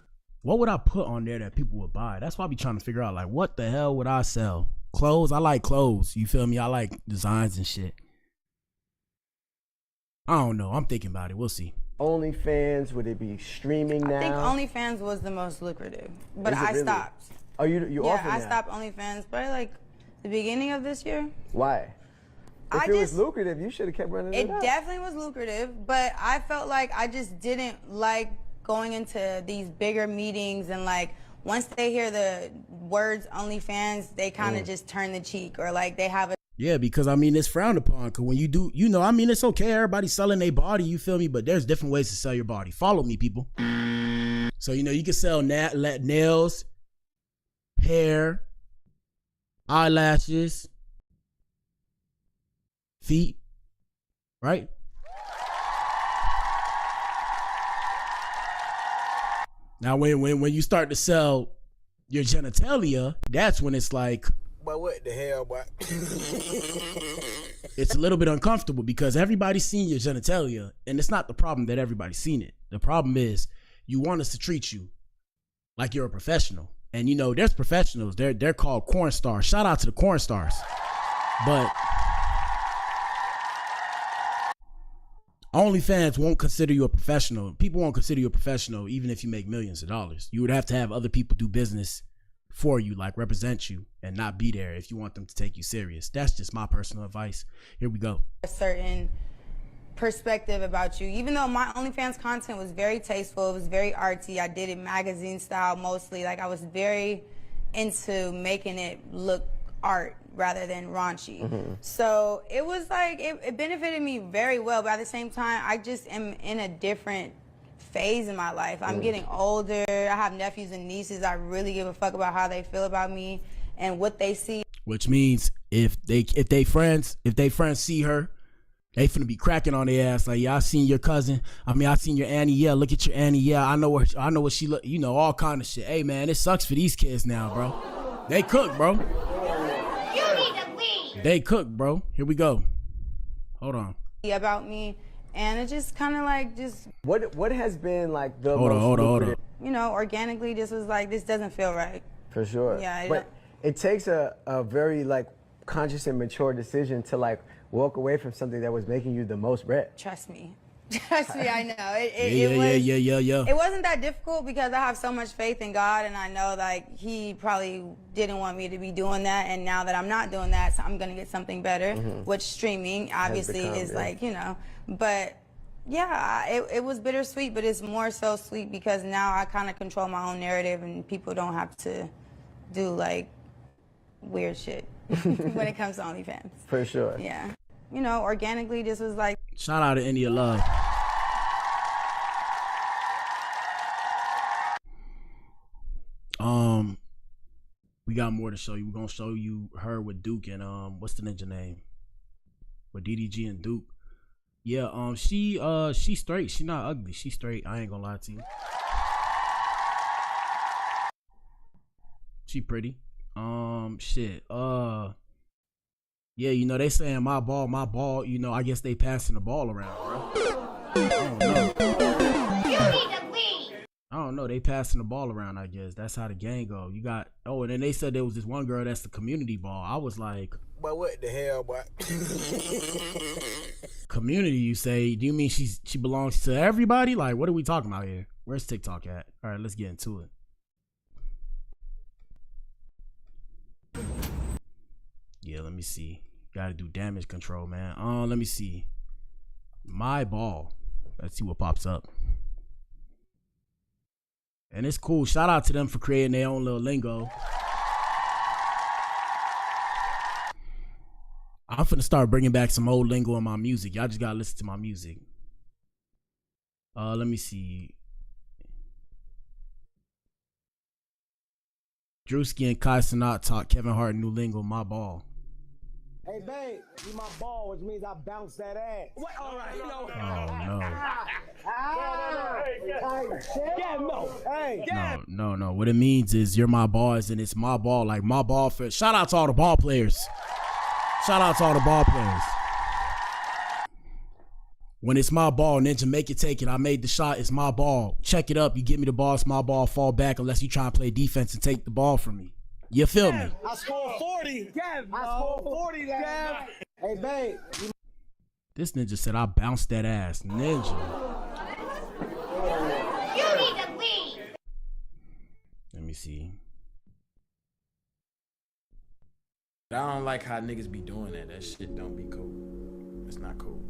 what would I put on there that people would buy? That's why I be trying to figure out like, what the hell would I sell? Clothes. I like clothes. You feel me? I like designs and shit. I don't know. I'm thinking about it. We'll see. OnlyFans, would it be streaming now? I think OnlyFans was the most lucrative, but I stopped. Oh, you off it now? I stopped OnlyFans probably like the beginning of this year. Why? If it was lucrative, you should have kept running it. It definitely was lucrative, but I felt like I just didn't like going into these bigger meetings and like once they hear the words OnlyFans, they kind of just turn the cheek or like they have a. Yeah, because I mean, it's frowned upon. Because when you do, I mean, it's okay. Everybody's selling their body, you feel me? But there's different ways to sell your body. Follow me, people. So, you can sell nails, hair, eyelashes, feet, right? Now, when you start to sell your genitalia, that's when it's like, but what the hell, boy? It's a little bit uncomfortable because everybody's seen your genitalia, and it's not the problem that everybody's seen it. The problem is you want us to treat you like you're a professional. And there's professionals. They're called corn stars. Shout out to the corn stars. But OnlyFans won't consider you a professional. People won't consider you a professional even if you make millions of dollars. You would have to have other people do business for you, like represent you and not be there if you want them to take you serious. That's just my personal advice. Here we go. A certain perspective about you. Even though my OnlyFans content was very tasteful, it was very artsy. I did it magazine style mostly. Like I was very into making it look art rather than raunchy. So it was like, it benefited me very well, but at the same time, I just am in a different phase in my life. I'm getting older. I have nephews and nieces. I really give a fuck about how they feel about me and what they see. Which means if they friends see her, they finna be cracking on their ass like, yeah, I seen your cousin. I mean, I seen your Annie. Yeah, look at your Annie. Yeah, I know what she look. All kind of shit. Hey man, it sucks for these kids now, bro. They cook, bro. You need to leave. They cook, bro. Here we go. Hold on. About me, and it just kind of like just. What has been like the Hold most on. lucrative? You know, organically, just was like, this doesn't feel right. For sure. Yeah, but it takes a very like conscious and mature decision to like walk away from something that was making you the most bread. Trust me. Trust me, I know. Yeah. It wasn't that difficult because I have so much faith in God, and I know like He probably didn't want me to be doing that, and now that I'm not doing that, so I'm gonna get something better. Which streaming obviously is like, you know, but. Yeah, it was bittersweet, but it's more so sweet because now I kind of control my own narrative and people don't have to do like weird shit when it comes to OnlyFans. For sure. Yeah. You know, organically, this was like. Shout out to India Love. We got more to show you. We're gonna show you her with Duke and what's the ninja name? With DDG and Duke. Yeah, she straight. She not ugly. She straight. I ain't gonna lie to you. She pretty. Shit. Yeah, you know they saying my ball. You know, I guess they passing the ball around, bro. I don't know. I don't know. They passing the ball around. I guess that's how the game go. You got. Oh, and then they said there was this one girl that's the community ball. I was like. But what the hell, boy? Community, you say? Do you mean she belongs to everybody? Like, what are we talking about here? Where's TikTok at? All right, let's get into it. Yeah, let me see. Gotta do damage control, man. Let me see. My ball. Let's see what pops up. And it's cool. Shout out to them for creating their own little lingo. I'm finna start bringing back some old lingo in my music. Y'all just gotta listen to my music. Let me see. Drewski and Kai Cenat taught Kevin Hart new lingo, my ball. Hey, babe, you my ball, which means I bounce that ass. What? All right, you know. Oh, no. No. What it means is you're my ball, and it's my ball. Like, my ball for... Shout out to all the ball players. When it's my ball, Ninja, make it take it. I made the shot, it's my ball. Check it up, you give me the ball, it's my ball. Fall back unless you try to play defense and take the ball from me. You feel me? I scored 40. I scored 40 that night. Hey, babe. This Ninja said I bounced that ass. Ninja. You need to leave. Let me see. I don't like how niggas be doing that. That shit don't be cool. It's not cool.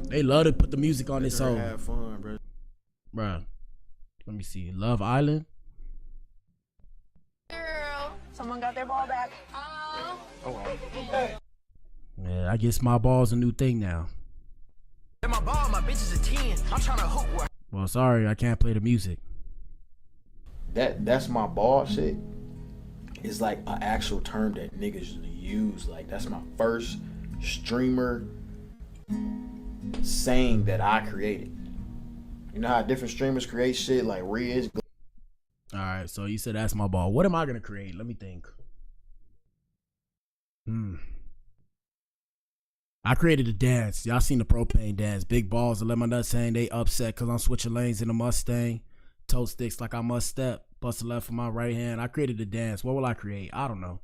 They love to put the music on this song. Have fun, bro. Bruh. Let me see. Love Island. Girl, someone got their ball back. Yeah, I guess my ball's a new thing now. My ball, my bitch is a 10. I'm trying to hoop. Well, sorry, I can't play the music. That's my ball shit. It's like an actual term that niggas use. Like, that's my first streamer saying that I created. You know how different streamers create shit like Riz. All right, so you said that's my ball. What am I gonna create? Let me think. I created a dance. Y'all seen the propane dance. Big balls and let my nuts hang. They upset because I'm switching lanes in a Mustang. Toe sticks like I must step. Bust the left with my right hand. I created a dance. What will I create? I don't know.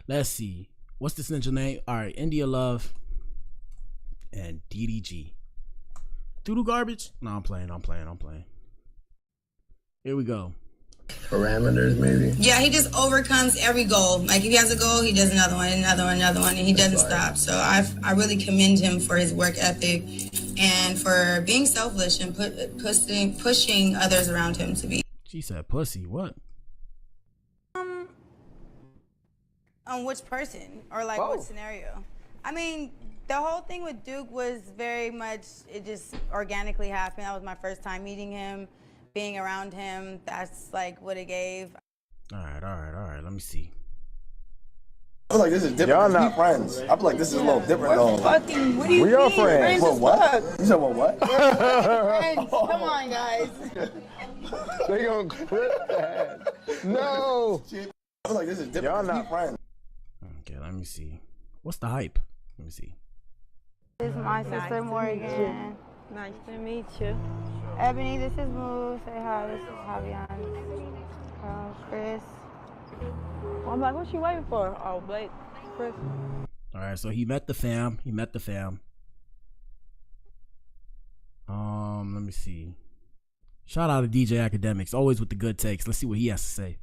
Let's see. What's this ninja name? All right, India Love and DDG. Doodle garbage? No, I'm playing. Here we go. Parameters, maybe? Yeah, he just overcomes every goal. Like, if he has a goal, he does another one, and he doesn't stop. So I really commend him for his work ethic and for being selfless and pushing others around him to be. She said pussy, what? On which person or like what scenario? I mean, the whole thing with Duke was very much, it just organically happened. That was my first time meeting him, being around him. That's like what it gave. All right. Let me see. I feel like this is different. Y'all not friends. I feel like this is a little different though. Fucking, what do you We mean? are friends. Friends What? as You said what? Friends. Come on, guys. They gonna clip that. No. I feel like this is different. Y'all not friends. Okay, let me see. What's the hype? Let me see. This is my sister Morgan. Nice to meet you. Ebony, this is Moo. Say hi, this is Javian. Chris. I'm like, what's she waiting for? Oh, Blake, Chris. All right, so he met the fam. Let me see. Shout out to DJ Academics, always with the good takes. Let's see what he has to say.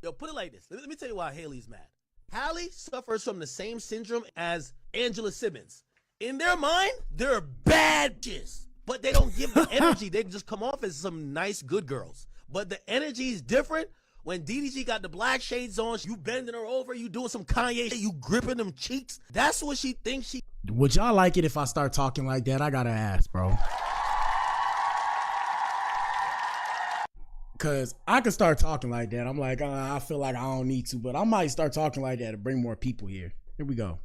Yo, put it like this. Let me tell you why Haley's mad. Hallie suffers from the same syndrome as Angela Simmons. In their mind, they're bad bitches, but they don't give the energy. They just come off as some nice, good girls. But the energy is different. When DDG got the black shades on, you bending her over, you doing some Kanye shit, you gripping them cheeks. That's what she thinks she... Would y'all like it if I start talking like that? I gotta ask, bro. Cause I could start talking like that. I'm like, I feel like I don't need to, but I might start talking like that to bring more people here. Here we go.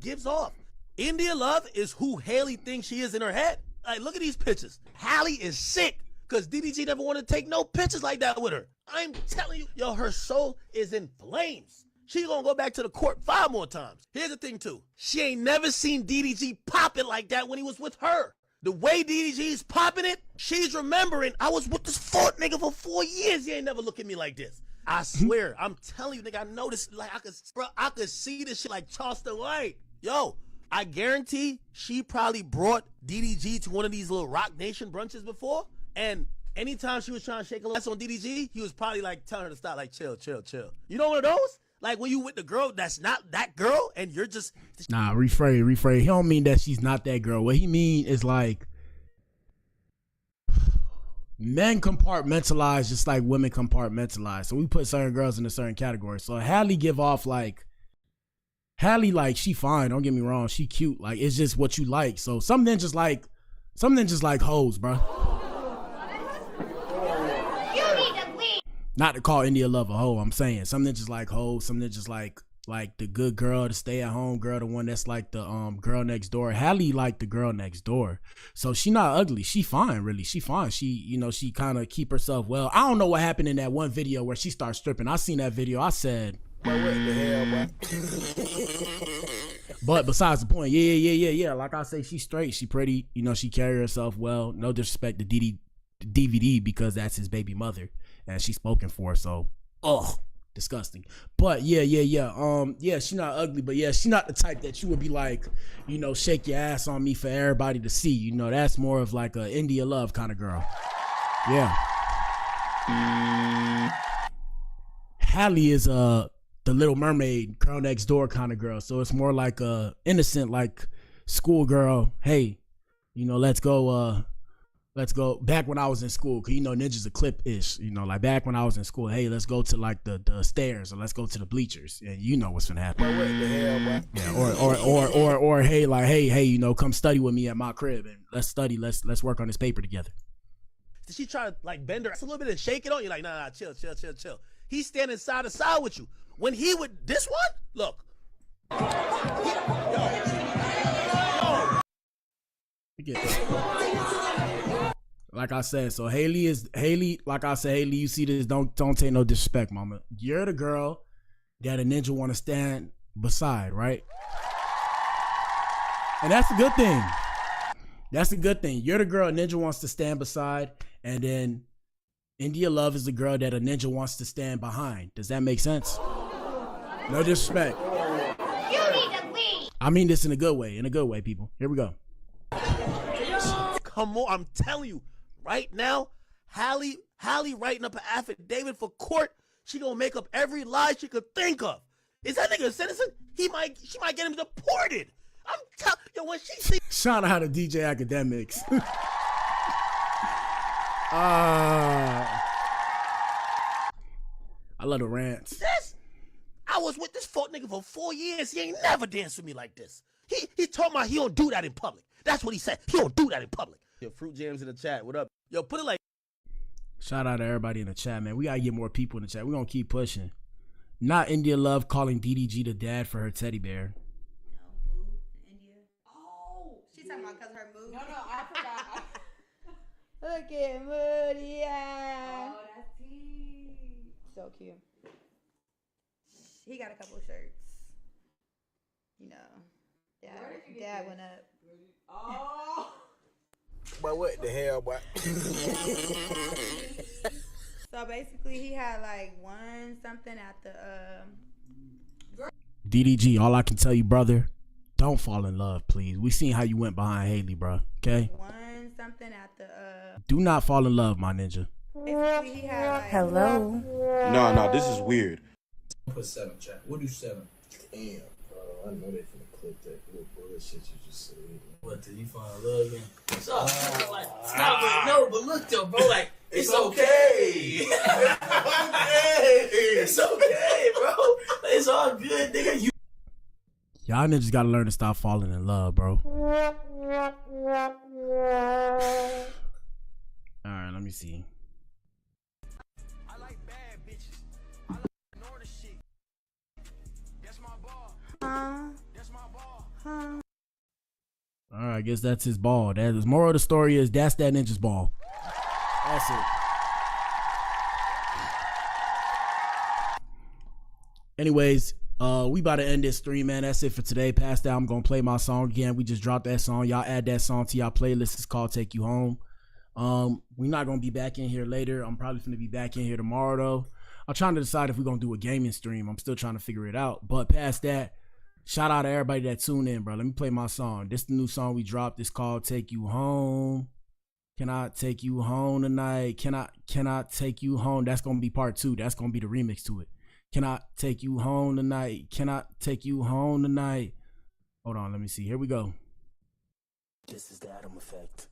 Gives off. India Love is who Haley thinks she is in her head. Like, look at these pictures. Hallie is sick because DDG never wanted to take no pictures like that with her. I'm telling you, yo, her soul is in flames. She gonna go back to the court 5 more times. Here's the thing too. She ain't never seen DDG pop it like that when he was with her. The way DDG's popping it, she's remembering, I was with this fourth nigga for 4 years. He ain't never look at me like this. I swear, I'm telling you, nigga, I noticed, like, I could see this shit like Charleston White. Yo, I guarantee she probably brought DDG to one of these little Rock Nation brunches before, and anytime she was trying to shake a ass on DDG, he was probably like telling her to stop, like, chill. You know one of those? Like when you with the girl that's not that girl and you're just... Nah, rephrase. He don't mean that she's not that girl. What he mean is like men compartmentalize just like women compartmentalize. So we put certain girls in a certain category. So Hallie give off like... Hallie, like, she fine, don't get me wrong. She cute. Like, it's just what you like. So something just like hoes, bro. Not to call India Love a hoe, I'm saying something just like hoes, something just like the good girl, the stay at home girl, the one that's like the girl next door. Hallie like the girl next door. So she not ugly. She fine, really. She fine. She, you know, she kind of keep herself well. I don't know what happened in that one video where she starts stripping. I seen that video. I said, what the hell, bro? But besides the point, yeah. Like I say, she's straight. She pretty. You know, she carry herself well. No disrespect to DVD because that's his baby mother. And she's spoken for, so disgusting. But yeah, she not ugly, but yeah, she not the type that you would be like, you know, shake your ass on me for everybody to see. You know, that's more of like a India Love kind of girl. Yeah. Hallie is the Little Mermaid, girl next door kind of girl. So it's more like a innocent, like schoolgirl. Hey, you know, let's go. Back when I was in school, cause you know Ninja's a clip-ish, you know, like back when I was in school, hey, let's go to like the stairs or let's go to the bleachers, and you know what's gonna happen. What the hell, bro? Yeah, or hey, like hey, you know, come study with me at my crib and let's study, let's work on this paper together. Did she try to like bend her ass a little bit and shake it on you? Like, nah, chill. He's standing side to side with you. When he would this one, look. Like I said, so Haley, like I said, Haley, you see this, don't take no disrespect, mama. You're the girl that a ninja want to stand beside, right? And that's a good thing. That's a good thing. You're the girl a ninja wants to stand beside, and then India Love is the girl that a ninja wants to stand behind. Does that make sense? No disrespect. You need to leave. I mean this in a good way, people. Here we go. Come on, I'm telling you. Right now, Hallie writing up an affidavit for court. She gonna make up every lie she could think of. Is that nigga a citizen? She might get him deported. I'm telling you, when she see. Shout out to DJ Academics. I love the rants. This, I was with this fuck nigga for 4 years. He ain't never danced with me like this. He told me he don't do that in public. That's what he said. He don't do that in public. Yo, Fruit Jams in the chat. What up? Yo, put it like. Shout out to everybody in the chat, man. We gotta get more people in the chat. We're gonna keep pushing. Not India Love calling DDG the dad for her teddy bear. No, Moo, India. Oh, she's talking about because her Moo. No, I forgot. Look at Moody. Oh, that's cute. So cute. He got a couple of shirts. you know, dad went up. Oh. But what the hell, boy? So basically, he had like one something at the. DDG, all I can tell you, brother, don't fall in love, please. We seen how you went behind Haley, bro. Okay. One something at the. Do not fall in love, my ninja. Basically, he had like. Hello. No, this is weird. Put 7, chat. We'll do 7. Damn, I know they finna clip that little bullshit you just said. What, did you find love again? Stop, but look though, bro, like, it's okay. It's okay, bro. It's all good, nigga. Y'all niggas gotta learn to stop falling in love, bro. Alright, let me see. I like bad bitches. I like ignoring the shit. That's my ball. That's my ball. Alright, I guess that's his ball. That is moral of the story is that's that ninja's ball. That's it. Anyways, we about to end this stream, man. That's it for today. Past that, I'm gonna play my song again. We just dropped that song. Y'all add that song to y'all playlist. It's called Take You Home. We're not gonna be back in here later. I'm probably gonna be back in here tomorrow though. I'm trying to decide if we're gonna do a gaming stream. I'm still trying to figure it out. But past that, shout out to everybody that tuned in, bro. Let me play my song. This is the new song we dropped. It's called Take You Home. Can I take you home tonight? Can I take you home? That's gonna be part 2. That's gonna be the remix to it. Can I take you home tonight? Can I take you home tonight? Hold on, let me see. Here we go. This is the Adam effect.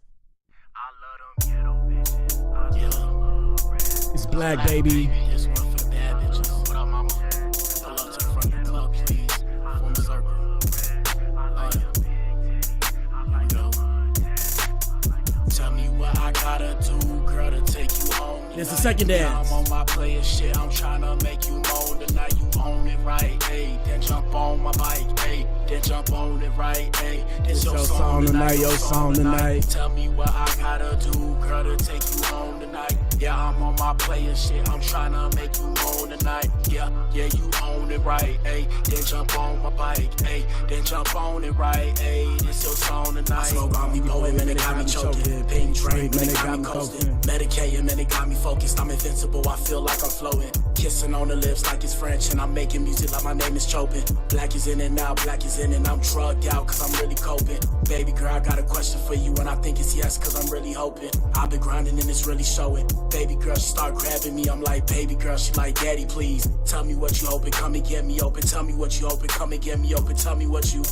It's Black, baby. This one for the bad bitches. What up, mama? Pull up to the front of the club, please. Form a circle. Here we go. Tell me what I gotta do, girl, to take you home. It's the second dance. I'm on my player shit. I'm trying to make you moan tonight. You own it right, ayy. Then jump on my bike, ayy. Then jump on it right, ayy. This your song tonight, your song tonight. Tell me what I gotta do, girl, to take you home tonight. Yeah, I'm on my player shit. I'm trying to make you moan tonight. Yeah, you own it right, ayy. Then jump on my bike, ayy. Then jump on it right, ayy. This your song tonight. I smoke on me blowing, man, it got me choking. Pink drink, man, it got me coasting. Medicating, man, it got me focused. I'm invincible, I feel like I'm floating. Kissing on the lips like it's French, and I'm making music like my name is Chopin. Black is in and out, black is in and I'm drugged out, cause I'm really coping. Baby girl, I got a question for you, and I think it's yes, cause I'm really hoping. I've been grinding and it's really showing. Baby girl, she start grabbing me, I'm like, baby girl, she like, daddy, please. Tell me what you hoping, come and get me open. Tell me what you hoping, come and get me open. Tell me what you,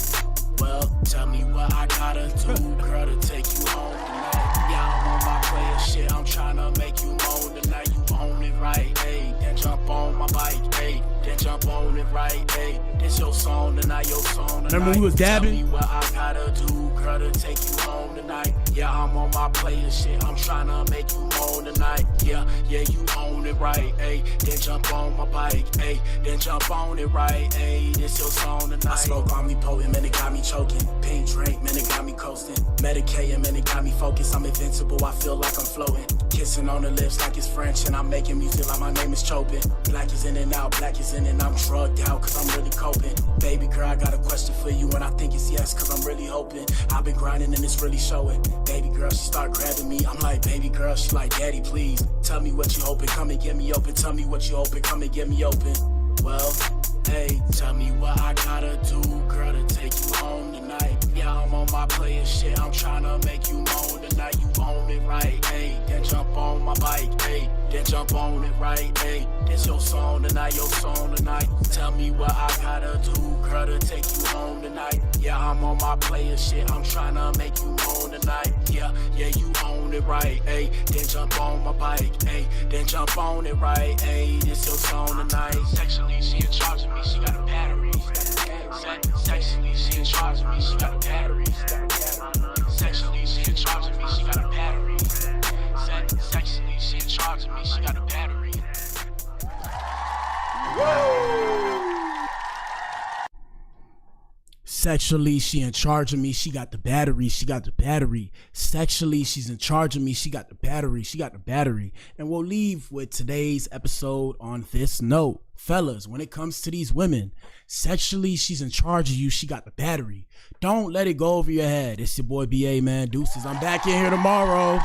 well, tell me what I gotta do, girl, to take you home tonight. Yeah, I'm on my player shit, I'm trying to make you moan tonight. You own it right, ayy. Then jump on my bike, ayy. Then jump on it right, ayy. This your song tonight, your song tonight. Remember we was dabbing? Tell me what I gotta do, girl, to take you home tonight. Yeah, I'm on my player shit, I'm trying to make you moan tonight. Yeah, you own it right, ayy. Then jump on my bike, ayy. Then jump on it right, ayy. This your song tonight. I smoke on me potent, man, it got me choking. Pink drink, man, it got me coasting. Medicating, man, it got me focused. I'm invincible, I feel like I'm floating. Kissing on the lips like it's French, and I'm making music like my name is Chopin. Black is in and out, black is in and I'm drugged out, cause I'm really coping. Baby girl, I got a question for you, and I think it's yes, cause I'm really hoping. I've been grinding and it's really showing. Baby girl, she start grabbing me, I'm like, baby girl, she like, daddy, please. Tell me what you hoping, come and get me open. Tell me what you hoping, come and get me open. Well, hey, tell me what I gotta do, girl, to take you home tonight. Yeah, I'm on my player shit, I'm trying to make you moan tonight. You own it right, ayy. Then jump on my bike, ayy. Then jump on it right, ayy. This your song tonight, your song tonight. Tell me what I gotta do, girl, to take you home tonight. Yeah, I'm on my player shit, I'm trying to make you moan tonight. Yeah, you own it right, ayy. Then jump on my bike, ayy. Then jump on it right, ayy. This your song tonight. Sexually, she in charge of me, she got a battery. Sexually, she in charge of me, she got a battery. Sexually, she in charge of me, she got a battery. Sexually, she in charge of me, she got a battery. Sexually, she in charge of me. She got the battery. She got the battery. Sexually, she's in charge of me. She got the battery. She got the battery. And we'll leave with today's episode on this note. Fellas, when it comes to these women, sexually, she's in charge of you. She got the battery. Don't let it go over your head. It's your boy BA, man. Deuces. I'm back in here tomorrow.